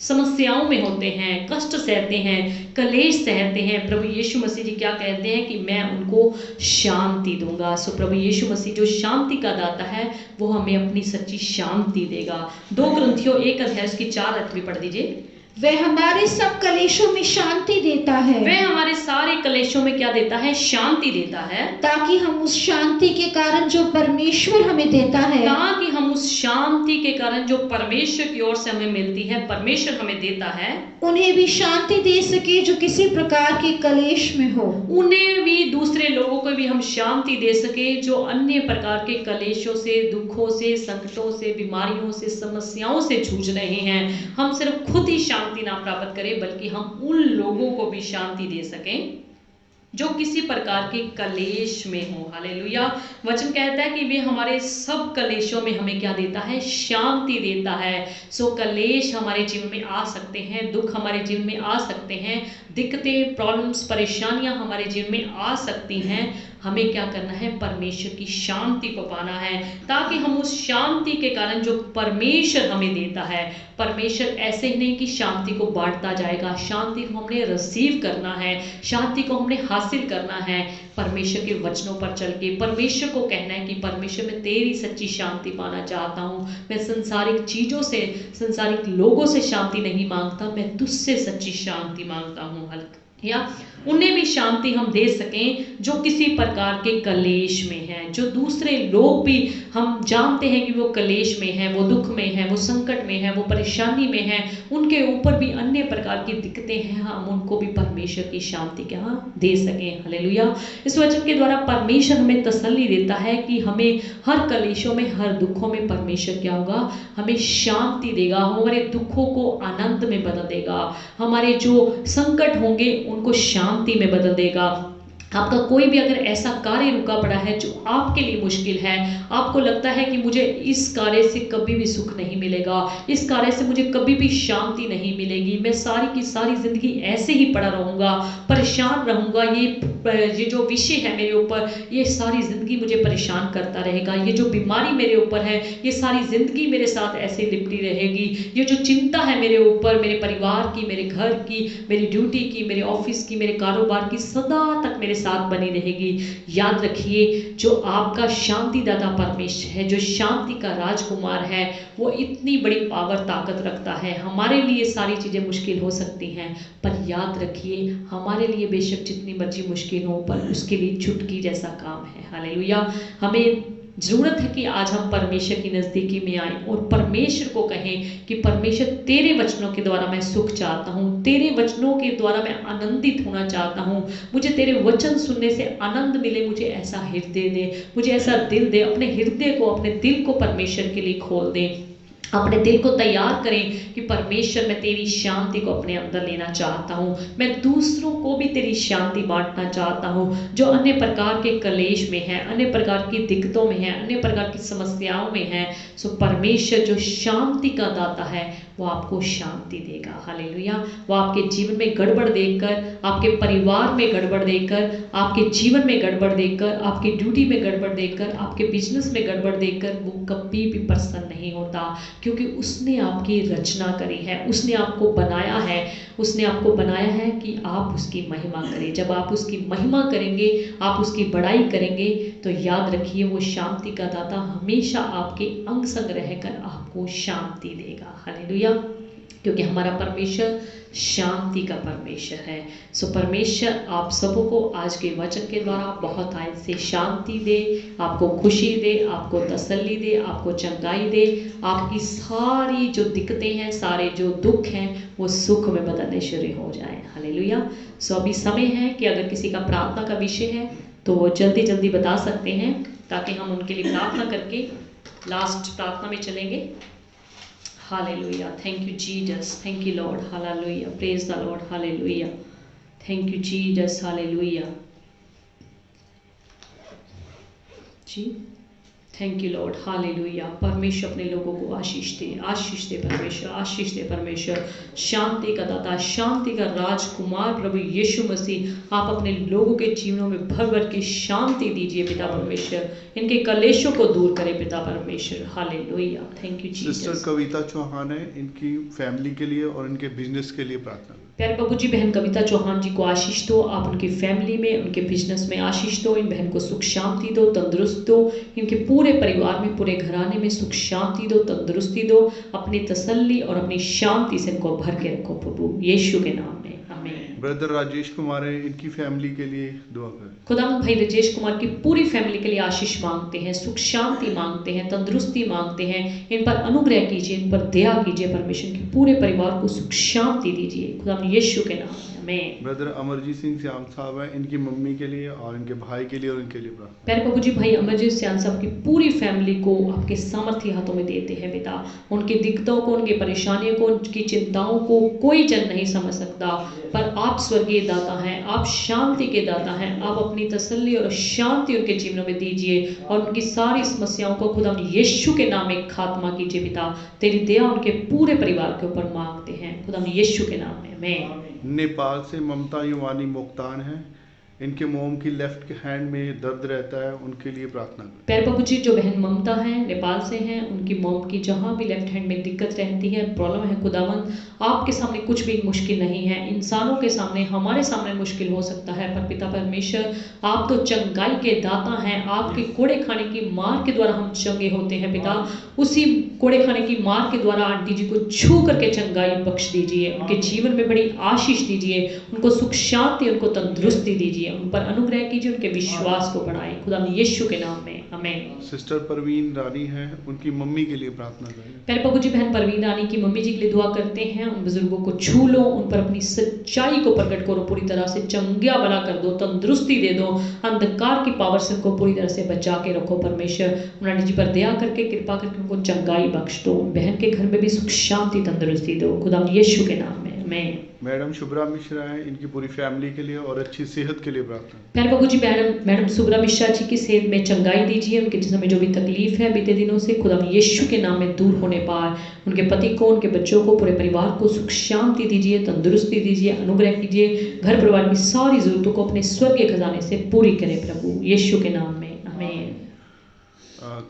समस्याओं में होते हैं, कष्ट सहते हैं, कलेश सहते हैं, प्रभु यीशु मसीह जी क्या कहते हैं कि मैं उनको शांति दूंगा। सो प्रभु यीशु मसीह जो शांति का दाता है, वो हमें अपनी सच्ची शांति देगा। 2 कुरिन्थियों 1:4 भी पढ़ दीजिए। वह हमारे सब कलेशों में शांति देता है, वह हमारे सारे कलेशों में क्या देता है, शांति देता है, ताकि हम उस शांति के कारण जो परमेश्वर हमें देता है, ताकि हम उस शांति के कारण जो परमेश्वर की ओर से हमें मिलती है, परमेश्वर हमें देता है, उन्हें भी शांति दे सके जो किसी प्रकार के कलेश में हो। उन्हें भी, दूसरे लोगों को भी हम शांति दे सके जो अन्य प्रकार के कलेशों से, दुखों से, संकटों से, बीमारियों से, समस्याओं से जूझ रहे हैं। हम सिर्फ खुद ही शांति ना प्राप्त करें, बल्कि हम उन लोगों को भी शांति दे सकें जो किसी प्रकार के कलेश में हो। हालेलुया। वचन कहता है कि वे हमारे सब कलेशों में हमें क्या देता है, शांति देता है। सो कलेश हमारे जीवन में आ सकते हैं, दुख हमारे जीवन में आ सकते हैं, दिक्कतें, प्रॉब्लम्स, परेशानियां हमारे जीवन में आ सकती हैं। हमें क्या करना है, परमेश्वर की शांति को पाना है, ताकि हम उस शांति के कारण जो परमेश्वर हमें देता है, परमेश्वर ऐसे ही नहीं कि शांति को बांटता जाएगा, शांति को हमने रिसीव करना है, शांति को हमने हासिल करना है परमेश्वर के वचनों पर चल के। परमेश्वर को कहना है कि परमेश्वर मैं तेरी सच्ची शांति पाना चाहता हूँ, मैं संसारिक चीजों से, संसारिक लोगों से शांति नहीं मांगता, मैं तुझसे सच्ची शांति मांगता हूँ। या उन्हें भी शांति हम दे सकें जो किसी प्रकार के कलेश में हैं, जो दूसरे लोग भी हम जानते हैं कि वो कलेश में हैं, वो दुख में हैं, वो संकट में हैं, वो परेशानी में हैं, उनके ऊपर भी अन्य प्रकार की दिक्कतें हैं, हम उनको भी परमेश्वर की शांति क्या दे सकें। हालेलुया। इस वचन के द्वारा परमेश्वर हमें तसल्ली देता है कि हमें हर कलेशों में, हर दुखों में परमेश्वर क्या होगा, हमें शांति देगा, हमारे दुखों को आनंद में बदल देगा, हमारे जो संकट होंगे उनको शांति में बदल देगा। आपका कोई भी अगर ऐसा कार्य रुका पड़ा है जो आपके लिए मुश्किल है, आपको लगता है कि मुझे इस कार्य से कभी भी सुख नहीं मिलेगा, इस कार्य से मुझे कभी भी शांति नहीं मिलेगी, मैं सारी की सारी जिंदगी ऐसे ही पड़ा रहूंगा, परेशान रहूंगा, ये जो विषय है मेरे ऊपर, ये सारी जिंदगी मुझे परेशान करता रहेगा, ये जो बीमारी मेरे ऊपर है ये सारी जिंदगी मेरे साथ ऐसे लिपटी रहेगी, ये जो चिंता है मेरे ऊपर, मेरे परिवार की, मेरे घर की, मेरी ड्यूटी की, मेरे ऑफिस की, मेरे कारोबार की, सदा तक मेरे साथ बनी रहेगी। याद रखिए, जो आपका शांतिदाता परमेश्वर है, जो शांति का राजकुमार है, वो इतनी बड़ी पावर, ताकत रखता है। हमारे लिए सारी चीजें मुश्किल हो सकती हैं, पर याद रखिए हमारे लिए बेशक जितनी मर्जी मुश्किल हो, पर उसके लिए चुटकी जैसा काम है। हालेलुया। हमें जरूरत है कि आज हम परमेश्वर की नजदीकी में आए और परमेश्वर को कहें कि परमेश्वर तेरे वचनों के द्वारा मैं सुख चाहता हूँ, तेरे वचनों के द्वारा मैं आनंदित होना चाहता हूँ, मुझे तेरे वचन सुनने से आनंद मिले, मुझे ऐसा हृदय दे, मुझे ऐसा दिल दे। अपने हृदय को, अपने दिल को परमेश्वर के लिए खोल दें, अपने दिल को तैयार करें कि परमेश्वर मैं तेरी शांति को अपने अंदर लेना चाहता हूँ, मैं दूसरों को भी तेरी शांति बांटना चाहता हूँ, जो अन्य प्रकार के कलेश में है, अन्य प्रकार की दिक्कतों में है, अन्य प्रकार की समस्याओं में है। सो परमेश्वर जो शांति का दाता है, वो आपको शांति देगा। हालेलुया। वो आपके जीवन में गड़बड़ देखकर, आपके परिवार में गड़बड़ देखकर, आपके जीवन में गड़बड़ देखकर, आपकी ड्यूटी में गड़बड़ देखकर, आपके बिजनेस में गड़बड़ देखकर वो कभी भी प्रसन्न नहीं होता, क्योंकि उसने आपकी रचना करी है, उसने आपको बनाया है, उसने आपको बनाया है कि आप उसकी महिमा करें। जब आप उसकी महिमा करेंगे, आप उसकी बड़ाई करेंगे, तो याद रखिए वो शांति का दाता हमेशा आपके अंग संग रहकर आपको शांति देगा। हालेलुया। क्योंकि हमारा परमेश्वर शांति का परमेश्वर है। सो परमेश्वर आप सबों को आज के वचन के द्वारा बहुत आयत से शांति दे, आपको खुशी दे, आपको तसल्ली दे, आपको चंगाई दे, आपकी सारी जो दिक्कतें हैं, सारे जो दुख हैं, वो सुख में बदलने शुरू हो जाए। हालेलुया। सो अभी समय है कि अगर किसी का प्रार्थना का विषय है तो वो जल्दी जल्दी बता सकते हैं, ताकि हम उनके लिए प्रार्थना करके लास्ट प्रार्थना में चलेंगे। Hallelujah. Thank you, Jesus. Thank you, Lord. Hallelujah. Praise the Lord. Hallelujah. Thank you, Jesus. Hallelujah. जी, थैंक यू लॉर्ड। हालेलुया। परमेश्वर अपने लोगों को आशीष दे, आशीष दे परमेश्वर, आशीष दे परमेश्वर। शांति का दाता, शांति का राजकुमार प्रभु यीशु मसीह, आप अपने लोगों के जीवनों में भर भर के शांति दीजिए पिता परमेश्वर, इनके कलेशों को दूर करें पिता परमेश्वर। Hallelujah. Thank you Jesus. Sister Kavita Chauhan है, इनकी फैमिली के लिए और इनके बिजनेस के लिए प्रार्थना। प्यारे प्रभु जी, बहन कविता चौहान जी को आशीष दो, आप उनकी फैमिली में, उनके बिजनेस में आशीष दो, इन बहन को सुख शांति दो, तंदुरुस्त दो, इनके पूरे परिवार में, पूरे घराने में सुख शांति दो, तंदुरुस्ती दो, अपनी तसल्ली और अपनी शांति से इनको भर के रखो प्रभु यीशु के नाम में, आमीन। ब्रदर राजेश कुमार है, इनकी फैमिली के लिए दुआ करें। खुदावंद भाई राजेश कुमार की पूरी फैमिली के लिए आशीष मांगते हैं, सुख शांति मांगते हैं, तंदुरुस्ती मांगते हैं, इन पर अनुग्रह कीजिए, इन पर दया कीजिए परमेश्वर, की पूरे परिवार को सुख शांति दीजिए खुदावंद यीशु के नाम में, आमीन। ब्रदर अमरजीत सिंह श्याम साहब है, इनकी मम्मी के लिए और इनके भाई के लिए और इनके लिए प्रार्थना। प्यारे प्रभु जी, भाई अमरजीत श्याम साहब की पूरी फैमिली को आपके सामर्थ्य हाथों में देते हैं पिता। उनकी दिक्कतों को, उनकी परेशानियों को, उनकी चिंताओं को कोई जन नहीं समझ सकता, पर आप स्वर्गीय दाता हैं, आप शांति के दाता हैं। आप अपनी तसल्ली और शांति उनके जीवनों में दीजिए और उनकी सारी समस्याओं को खुदा यीशु के नाम में खात्मा कीजिए पिता। तेरी दया उनके पूरे परिवार के ऊपर मांगते हैं खुदा यीशु के नाम में, आमीन। नेपाल से ममता युवानी मोक्तान है, इनके मोम की लेफ्ट हैंड में दर्द रहता है, उनके लिए प्रार्थना करें। प्यारे प्रभु जी, जो बहन ममता है, नेपाल से हैं, उनकी मोम की जहाँ भी लेफ्ट हैंड में दिक्कत रहती है, प्रॉब्लम है खुदावंद, आपके सामने कुछ भी मुश्किल नहीं है। इंसानों के सामने, हमारे सामने मुश्किल हो सकता है, पर पिता परमेश्वर आप तो चंगाई के दाता हैं। आपके कोड़े खाने की मार के द्वारा हम चंगे होते हैं पिता। उसी कोड़े खाने की मार के द्वारा आंटी जी को छू करके चंगाई बख्श दीजिए, उनके जीवन में बड़ी आशीष दीजिए, उनको सुख शांति, उनको तंदुरुस्ती दीजिए, उन पर अनुग्रह कीजिए, उनके विश्वास को बढ़ाएं खुदा यीशु के नाम में, आमीन। सिस्टर परवीन रानी है, उनकी मम्मी के लिए प्रार्थना करें। प्यारे प्रभु जी, बहन परवीन रानी की मम्मी जी के लिए दुआ करते हैं। उन बुजुर्गों को छू लो, उन पर अपनी सच्चाई को प्रकट करो, पूरी तरह से चंगा भला कर दो, तंदुरुस्ती दे दो, अंधकार की पावर से उनको पूरी तरह से बचा के रखो परमेश्वर। उन्होंने जी पर दया करके, कृपा करके उनको चंगाई बख्श दो। बहन के घर में भी सुख शांति तंदुरुस्ती दो खुदा यीशु के नाम में, आमीन। मैडम शुभ्रा मिश्रा है, इनकी पूरी फैमिली के लिए और अच्छी सेहत के लिए प्रार्थना। प्यारे प्रभु जी, मैडम शुभ्रा मिश्रा जी की सेहत में चंगाई दीजिए, उनके जिस्म में जो भी तकलीफ है बीते दिनों से खुदा यीशु के नाम में दूर होने पार, उनके पति को, उनके बच्चों को, पूरे परिवार को सुख शांति दीजिए, तंदुरुस्ती दीजिए, अनुग्रह कीजिए, घर परिवार की सारी जरूरतों को अपने स्वर्गीय खजाने से पूरी करें प्रभु यीशु के नाम में, आमीन।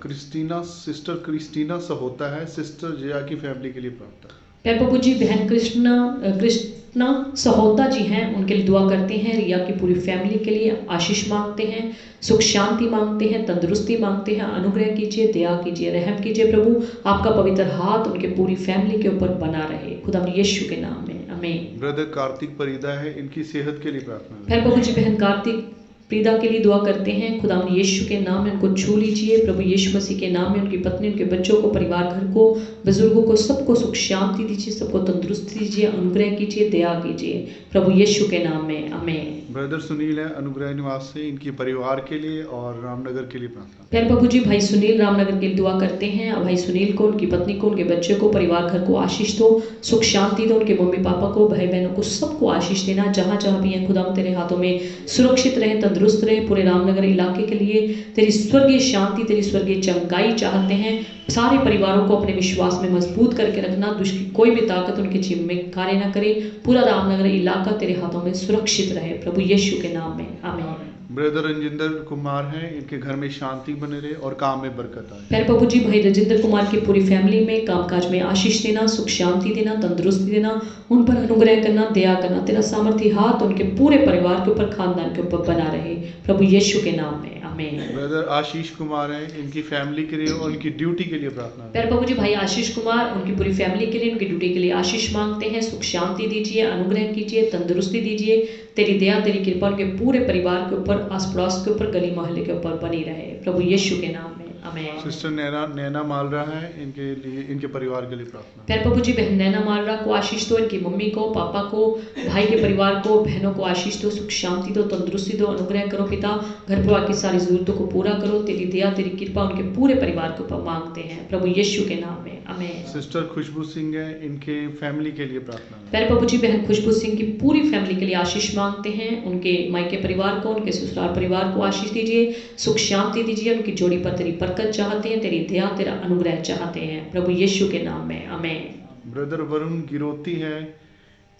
क्रिस्टीना, सिस्टर क्रिस्टीना सहोता है, सिस्टर जया की फैमिली के लिए प्रार्थना। प्यारे प्रभु जी, बहन कृष्णा सहोता जी हैं, उनके लिए दुआ करते हैं। रिया की पूरी फैमिली के लिए आशीष मांगते हैं, सुख शांति मांगते हैं, तंदुरुस्ती मांगते हैं, अनुग्रह कीजिए, दया कीजिए, रहम कीजिए प्रभु। आपका पवित्र हाथ उनके पूरी फैमिली के ऊपर बना रहे खुदा यीशु के नाम में, आमीन। ब्रदर कार्तिक परिदा है, इनकी सेहत के लिए प्रार्थना। प्यारे प्रभु जी, बहन कार्तिक प्रीदा के लिए दुआ करते हैं। खुदा यीशु के नाम में उनको छू लीजिए प्रभु यीशु मसीह के नाम में। उनकी पत्नी, उनके बच्चों को, परिवार घर को, बुजुर्गों को, सबको सुख शांति दीजिए, सबको तंदुरुस्ती दीजिए, अनुग्रह कीजिए, दया कीजिए प्रभु यीशु के नाम में, आमीन। ब्रदर सुनील है अनुग्रह निवास से, इनके परिवार के लिए और रामनगर के लिए प्रार्थना। प्यारे प्रभु जी, भाई सुनील रामनगर के लिए दुआ करते हैं। और भाई सुनील को, उनकी पत्नी को, उनके बच्चे को, परिवार घर को आशीष दो, सुख शांति दो, उनके मम्मी पापा को, भाई बहनों को, सबको आशीष देना। जहाँ जहाँ भी हैं खुदा तेरे हाथों में सुरक्षित रहे, तंदुरुस्त रहे। पूरे रामनगर इलाके के लिए तेरी स्वर्गीय शांति, तेरी स्वर्गीय चंगाई चाहते हैं। सारे परिवारों को अपने विश्वास में मजबूत करके रखना, दुष्ट की कोई भी ताकत उनके जीवन में कार्य न करे। पूरा रामनगर इलाका तेरे हाथों में सुरक्षित रहे, प्रभु यीशु के नाम में, आमीन। ब्रदर रंजिंदर कुमार हैं, इनके घर में शांति बने रहे और काम में बरकत आए। प्यारे प्रभु जी, भाई रजिंदर कुमार की पूरी फैमिली में कामकाज में आशीष देना, सुख शांति देना, तंदुरुस्ती देना, उन पर अनुग्रह करना, दया करना। तेरा सामर्थ्य हाथ उनके पूरे परिवार के ऊपर, खानदान के ऊपर बना रहे, प्रभु यीशु के नाम में, आमीन। ब्रदर आशीष कुमार हैं, इनकी फैमिली के लिए और उनकी ड्यूटी के लिए प्रार्थना। प्यारे प्रभु जी, भाई आशीष कुमार, उनकी पूरी फैमिली के लिए, उनकी ड्यूटी के लिए आशीष मांगते हैं। सुख शांति दीजिए, अनुग्रह कीजिए, तंदुरुस्ती दीजिए। तेरी दया, तेरी कृपा उनके पूरे परिवार के ऊपर, आस पड़ोस के ऊपर, गली मोहल्ले के ऊपर बनी रहे, प्रभु यीशु के नाम में, आमीन। सिस्टर नैना मालरा है, इनके लिए, इनके परिवार के लिए प्रार्थना। प्यारे प्रभु जी, बहन नैना मालरा को आशीष दो, इनकी मम्मी को, पापा को, भाई के परिवार को, बहनों को आशीष दो, सुख शांति दो, तंदुरुस्ती दो, अनुग्रह करो पिता। घर परिवार की सारी जरूरतों को पूरा करो। तेरी दया, तेरी कृपा उनके पूरे परिवार के ऊपर मांगते हैं, प्रभु यीशु के नाम में, आमीन। सिस्टर खुशबू सिंह है, इनके फैमिली के लिए प्रार्थना। प्यारे प्रभु जी, बहन खुशबू सिंह की पूरी फैमिली के लिए आशीष मांगते हैं। उनके मायके परिवार को, उनके ससुराल परिवार को आशीष दीजिए, सुख शांति दीजिए। उनकी जोड़ी पर तेरी बरकत चाहते हैं, तेरी दया, तेरा अनुग्रह चाहते हैं, प्रभु यीशु के नाम में, आमीन। ब्रदर वरुण गिरोती है,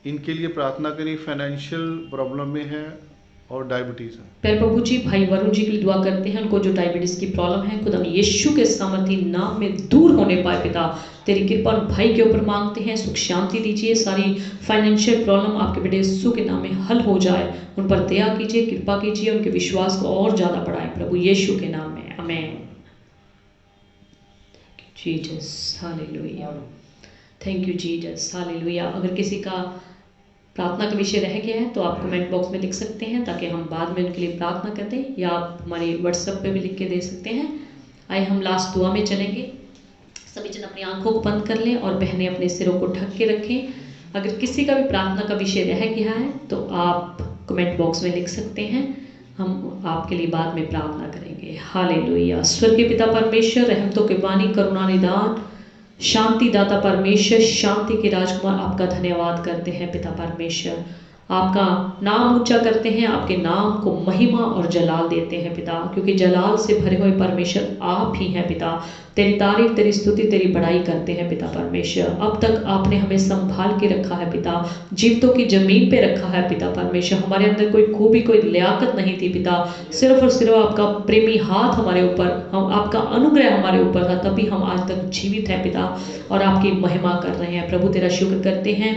इनके लिए प्रार्थना करें। फाइनेंशियल प्रॉब्लम में है और डायबिटीज है। प्यारे प्रभु जी, भाई वरुण जी के लिए दुआ करते हैं। उनको जो डायबिटीज की प्रॉब्लम है, खुदा यीशु के सामर्थ्य नाम में दूर होने पाए पिता। तेरी कृपा उन भाई के ऊपर मांगते हैं, सुख शांति दीजिए। सारी फाइनेंशियल प्रॉब्लम आपके बेटे यीशु के नाम में हल हो जाए। उन पर दया कीजिए, कृपा कीजिए, उनके विश्वास को और ज्यादा बढ़ाए, प्रभु यीशु के नाम में, आमीन। Jesus, hallelujah, thank you Jesus, hallelujah. अगर किसी का प्रार्थना का विषय रह गया है तो आप कमेंट बॉक्स में लिख सकते हैं, ताकि हम बाद में उनके लिए प्रार्थना कर दें, या आप हमारे व्हाट्सएप पे भी लिख के दे सकते हैं। आइए हम लास्ट दुआ में चलेंगे। सभी जन अपनी आंखों को बंद कर लें और बहनें अपने सिरों को ढक के रखें। अगर किसी का भी प्रार्थना का विषय रह गया है तो आप कमेंट बॉक्स में लिख सकते हैं, हम आपके लिए बाद में प्रार्थना करेंगे। हालेलुया। स्वर्गीय पिता परमेश्वर, रहमतों के वाणी, करुणा निदान, शांति दाता परमेश्वर, शांति के राजकुमार, आपका धन्यवाद करते हैं पिता परमेश्वर। आपका नाम ऊंचा करते हैं, आपके नाम को महिमा और जलाल देते हैं पिता, क्योंकि जलाल से भरे हुए परमेश्वर आप ही हैं पिता। तेरी तारीफ, तेरी स्तुति, तेरी बड़ाई करते हैं पिता परमेश्वर। अब तक आपने हमें संभाल के रखा है पिता, जीवितों की जमीन पे रखा है पिता परमेश्वर। हमारे अंदर कोई खूबी, कोई लियाकत नहीं थी पिता, सिर्फ और सिर्फ आपका प्रेमी हाथ हमारे ऊपर, हम आपका अनुग्रह हमारे ऊपर था, तभी हम आज तक जीवित हैं पिता और आपकी महिमा कर रहे हैं। प्रभु तेरा शुक्र करते हैं।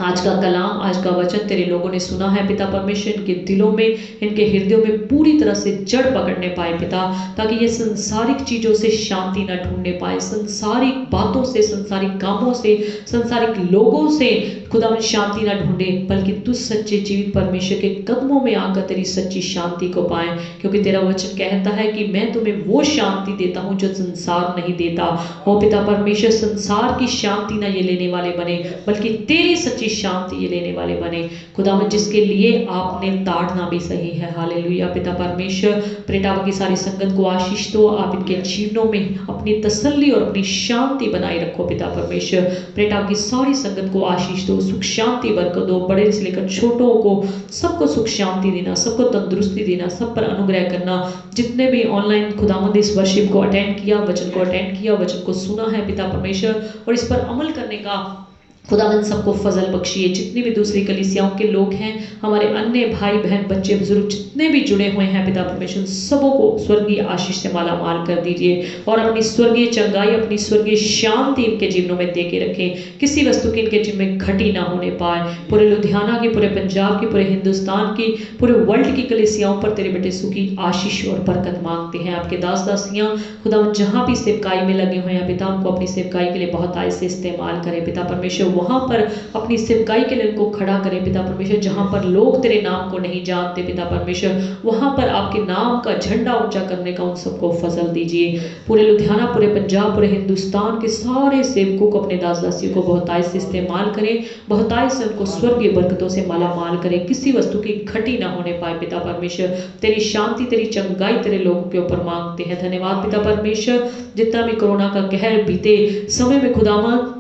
आज का कलाम, आज का वचन तेरे लोगों ने सुना है पिता परमेश्वर, इनके दिलों में, इनके हृदयों में पूरी तरह से जड़ पकड़ने पाए पिता, ताकि ये संसारिक चीजों से शांति न ढूंढने पाए, संसारिक बातों से, संसारिक कामों से, संसारिक लोगों से खुदा शांति न ढूंढे, बल्कि तू सच्चे जीवित परमेश्वर के कदमों में आकर तेरी सच्ची शांति को पाए। क्योंकि तेरा वचन कहता है कि मैं तुम्हें वो शांति देता हूँ जो संसार नहीं देता। ओ पिता परमेश्वर, संसार की शांति न ये लेने वाले बने, बल्कि तेरी सच्ची शांति ये लेने वाले बने खुदावंद, जिसके लिए आपने ताड़ना भी सही है। हालेलुया पिता परमेश्वर, प्रेटावा की सारी संगत को आशीष दो। आप इनके जीवनों में अपनी तसल्ली और अपनी शांति बनाए रखो पिता परमेश्वर। प्रेटावा की सारी संगत को आशीष दो, सुख शांति बरकत दो, बड़े से लेकर छोटों को सबको सुख शांति देना, सबको तंदुरुस्ती देना, सब पर अनुग्रह करना। जितने भी ऑनलाइन खुदावंद इस वर्शिप को अटेंड किया, वचन को अटेंड किया, वचन को सुना है पिता परमेश्वर, और इस पर अमल करने का खुदावंद सबको फजल बख्शिए। जितनी भी दूसरी कलीसियाओं के लोग हैं, हमारे अन्य भाई बहन, बच्चे बुजुर्ग जितने भी जुड़े हुए हैं पिता परमेश्वर, सबों को स्वर्गीय आशीष से माला माल कर दीजिए और अपनी स्वर्गीय चंगाई, अपनी स्वर्गीय शांति इनके जीवनों में दे के रखें। किसी वस्तु की इनके जीवन में घटी ना होने पाए। पूरे लुधियाना की, पूरे पंजाब की, पूरे हिंदुस्तान की, पूरे वर्ल्ड की कलीसियाओं पर तेरे बेटे सुखी आशीष और बरकत मांगते हैं। आपके दास दासियां खुदावंद जहाँ भी सेवकाई में लगे हुए हैं पिता, उनको अपनी सेवकाई के लिए बहुत आय से इस्तेमाल करें पिता परमेश्वर। वहाँ पर अपनी सेवकाई के लिए उनको खड़ा करें पिता परमेश्वर। जहाँ पर लोग तेरे नाम को नहीं जानते पिता परमेश्वर, वहाँ पर आपके नाम का झंडा ऊंचा करने का उन सबको फजल दीजिए। पूरे लुधियाना, पूरे पंजाब, पूरे हिंदुस्तान के सारे सेवकों को, अपने दास दासियों को बहुताई से इस्तेमाल करें, बहुताई से उनको स्वर्गीय बरकतों से मालामाल करें, किसी वस्तु की घटी ना होने पाए पिता परमेश्वर। तेरी शांति, तेरी चंगाई तेरे लोगों के ऊपर मांगते हैं। धन्यवाद पिता परमेश्वर। जितना भी कोरोना का कहर बीते समय में खुदावन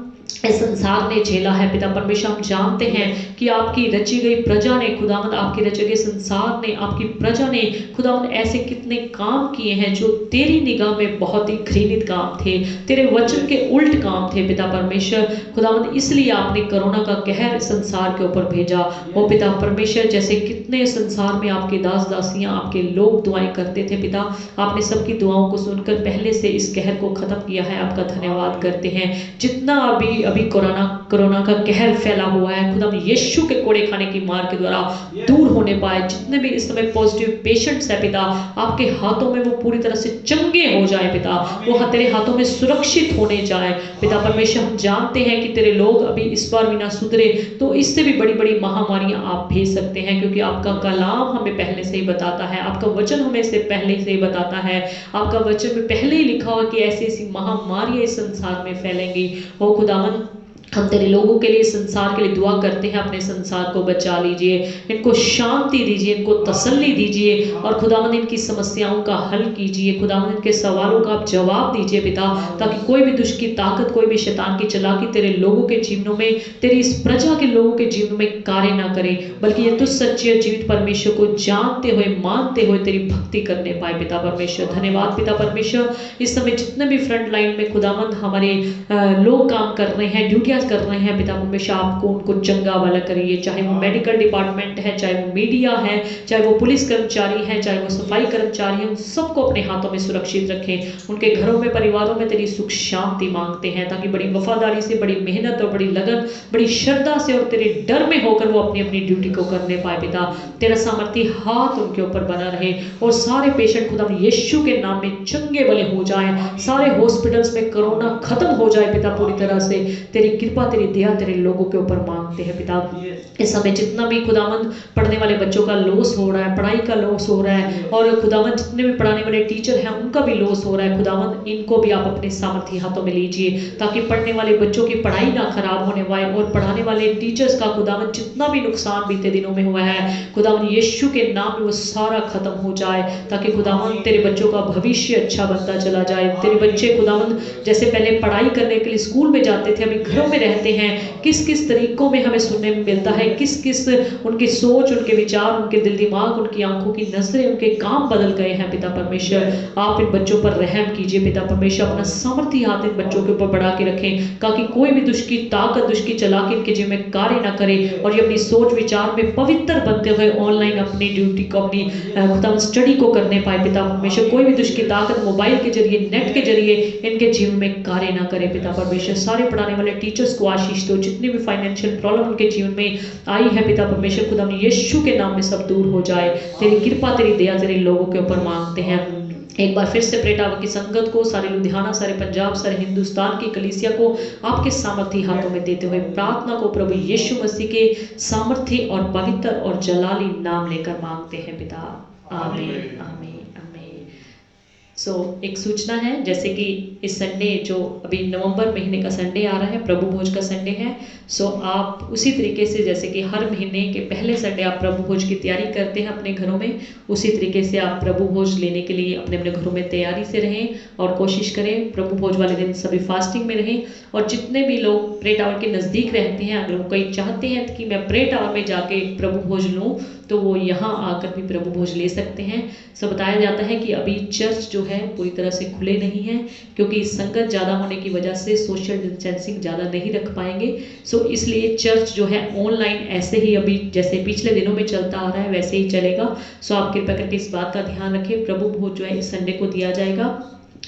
इस संसार ने झेला है पिता परमेश्वर, हम जानते हैं कि आपकी रची गई प्रजा ने खुदावंद, आपके रचे गए संसार ने, आपकी प्रजा ने खुदावंद ऐसे कितने काम किए हैं जो तेरी निगाह में बहुत ही घृणित काम थे, तेरे वचन के उल्ट काम थे पिता परमेश्वर। खुदावंद इसलिए आपने कोरोना का कहर संसार के ऊपर भेजा। वो पिता परमेश्वर, जैसे कितने संसार में आपके दास दासियां, आपके लोग दुआएं करते थे पिता, आपने सबकी दुआओं को सुनकर पहले से इस कहर को खत्म किया है। आपका धन्यवाद करते हैं। जितना अभी कोरोना का कहर फैला हुआ है खुदा, यीशु के कोड़े खाने की मार के द्वारा दूर होने पाए। जितने भी इस समय पॉजिटिव पेशेंट्स है पिता, आपके हाथों में वो पूरी तरह से चंगे हो जाए पिता, वो तेरे हाथों में सुरक्षित होने जाए पिता परमेश्वर। हम जानते हैं कि तेरे लोग अभी इस बार भी ना सुधरे तो इससे भी बड़ी बड़ी महामारियां आप भेज सकते हैं, क्योंकि आपका कलाम हमें पहले से ही बताता है, आपका वचन हमें से पहले से ही बताता है, आपका वचन में पहले ही लिखा हुआ कि ऐसी ऐसी महामारियां इस संसार में फैलेंगी। ओ खुदावन, हम तेरे लोगों के लिए, संसार के लिए दुआ करते हैं, अपने संसार को बचा लीजिए, इनको शांति दीजिए, इनको तसल्ली दीजिए और खुदावंद इनकी समस्याओं का हल कीजिए। खुदावंद इनके सवालों का आप जवाब दीजिए पिता, ताकि कोई भी दुष्ट की ताकत, कोई भी शैतान की चालाकी तेरे लोगों के जीवनों में, तेरी इस प्रजा के लोगों के जीवनों में कार्य ना करे, बल्कि ये तुझ सच्चे जीवित परमेश्वर को जानते हुए, मानते हुए तेरी भक्ति करने पाए पिता परमेश्वर। धन्यवाद पिता परमेश्वर। इस समय जितने भी फ्रंट लाइन में खुदावंद हमारे लोग काम कर रहे हैं, ड्यूटियां कर रहे हैं पिता परमेश्वर, आपको उनको चंगा वाला करिए, चाहे वो मेडिकल डिपार्टमेंट है, चाहे वो मीडिया है, चाहे वो पुलिस कर्मचारी है, चाहे वो सफाई कर्मचारी है, उन सबको अपने हाथों में सुरक्षित रखें। उनके घरों में, परिवारों में तेरी सुख शांति मांगते हैं, ताकि बड़ी वफादारी से, बड़ी मेहनत और बड़ी लगन, बड़ी श्रद्धा से और तेरे डर में होकर वो अपनी अपनी ड्यूटी को करने पाए पिता। तेरा सामर्थी हाथ उनके ऊपर बना रहे और सारे पेशेंट खुदा यीशु के नाम में चंगे भले हो जाएं, सारे हॉस्पिटल्स में कोरोना खत्म हो जाए पिता पूरी तरह से। तेरी कृपा, तेरी दया तेरे लोगों के ऊपर मांगते हैं पिता। इस समय जितना भी खुदावंद पढ़ने वाले बच्चों का लॉस हो रहा है, पढ़ाई का लॉस हो रहा है, और खुदावंद जितने भी पढ़ाने वाले टीचर हैं उनका भी लॉस हो रहा है, खुदावंद इनको भी आप अपने सामर्थ्य हाथों में लीजिए, ताकि पढ़ने वाले बच्चों की पढ़ाई ना खराब होने पाए, और पढ़ाने वाले टीचर्स का खुदावंद जितना भी नुकसान बीते दिनों में हुआ है खुदावंद यीशु के नाम में वो सारा खत्म हो जाए, ताकि खुदावंद तेरे बच्चों का भविष्य अच्छा बनता चला जाए। तेरे बच्चे खुदावंद जैसे पहले पढ़ाई करने के लिए स्कूल में जाते थे, अभी घरों में रहते हैं, किस किस तरीकों में हमें सुनने में मिलता है, किस किस उनकी सोच, उनके विचार, उनके दिल दिमाग, उनकी आंखों की नजरें, उनके काम बदल गए हैं पिता परमेश्वर। आप इन बच्चों पर रहम कीजिए पिता परमेश्वर, अपना सामर्थ्य हाथ इन बच्चों के ऊपर बढ़ा के रखें, ताकि कोई भी दुष्ट की ताकत, दुष्ट की चालाकी इनके जीवन में कार्य ना करे, और ये अपनी सोच विचार में पवित्र बनते हुए ऑनलाइन अपनी ड्यूटी को, अपनी स्टडी को करने पाए पिता परमेश्वर। कोई भी दुष्ट की ताकत मोबाइल के जरिए, नेट के जरिए इनके जीवन में कार्य ना करे पिता परमेश्वर। सारे पढ़ाने वाले टीचर्स को आशीष दो, जितनी भी फाइनेंशियल प्रॉब्लम उनके जीवन में आई है पिता परमेश्वर, खुदा यीशु के नाम में सब दूर हो जाए। तेरी कृपा, तेरी दया तेरे लोगों के ऊपर मांगते हैं। एक बार फिर से प्रेट टावर की संगत को, सारे लुधियाना, सारे पंजाब, सारे हिंदुस्तान की कलीसिया को आपके सामर्थ्य हाथों में देते हुए प्रार्थना को प्रभु यीशु मसीह के सामर्थ्य और पवित्र और जलाली नाम लेकर मांगते हैं पिता, आमीन आमीन। एक सूचना है, जैसे कि इस संडे जो अभी नवंबर महीने का संडे आ रहा है, प्रभु भोज का संडे है, आप उसी तरीके से जैसे कि हर महीने के पहले संडे आप प्रभु भोज की तैयारी करते हैं अपने घरों में, उसी तरीके से आप प्रभु भोज लेने के लिए अपने अपने घरों में तैयारी से रहें और कोशिश करें प्रभु भोज वाले दिन सभी फास्टिंग में रहें। और जितने भी लोग प्रे टावर के नज़दीक रहते हैं, अगर वो कहीं चाहते हैं कि मैं प्रे टावर में जाके प्रभु भोज लूँ, तो वो यहाँ आकर भी प्रभु भोज ले सकते हैं। बताया जाता है कि अभी चर्च जो है पूरी तरह से खुले नहीं हैं, क्योंकि संगत ज़्यादा होने की वजह से सोशल डिस्टेंसिंग ज़्यादा नहीं रख पाएंगे। इसलिए चर्च जो है ऑनलाइन ऐसे ही अभी जैसे पिछले दिनों में चलता आ रहा है वैसे ही चलेगा। आप कृपया करके इस बात का ध्यान रखें, प्रभु भोज जो है इस संडे को दिया जाएगा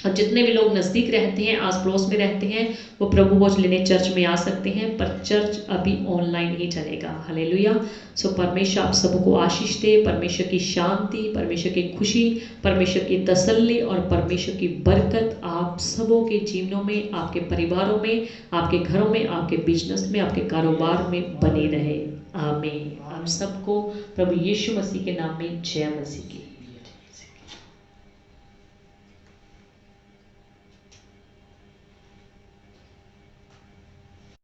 और जितने भी लोग नज़दीक रहते हैं, आस पड़ोस में रहते हैं, वो प्रभु भोज लेने चर्च में आ सकते हैं, पर चर्च अभी ऑनलाइन ही चलेगा। हालेलुया। सो परमेश्वर आप सबको आशीष दे, परमेश्वर की शांति, परमेश्वर की खुशी, परमेश्वर की तसल्ली और परमेश्वर की बरकत आप सबों के जीवनों में, आपके परिवारों में, आपके घरों में, आपके बिजनेस में, आपके कारोबार में बनी रहे। आमीन। आप सबको प्रभु यीशु मसीह के नाम में जय मसीह की।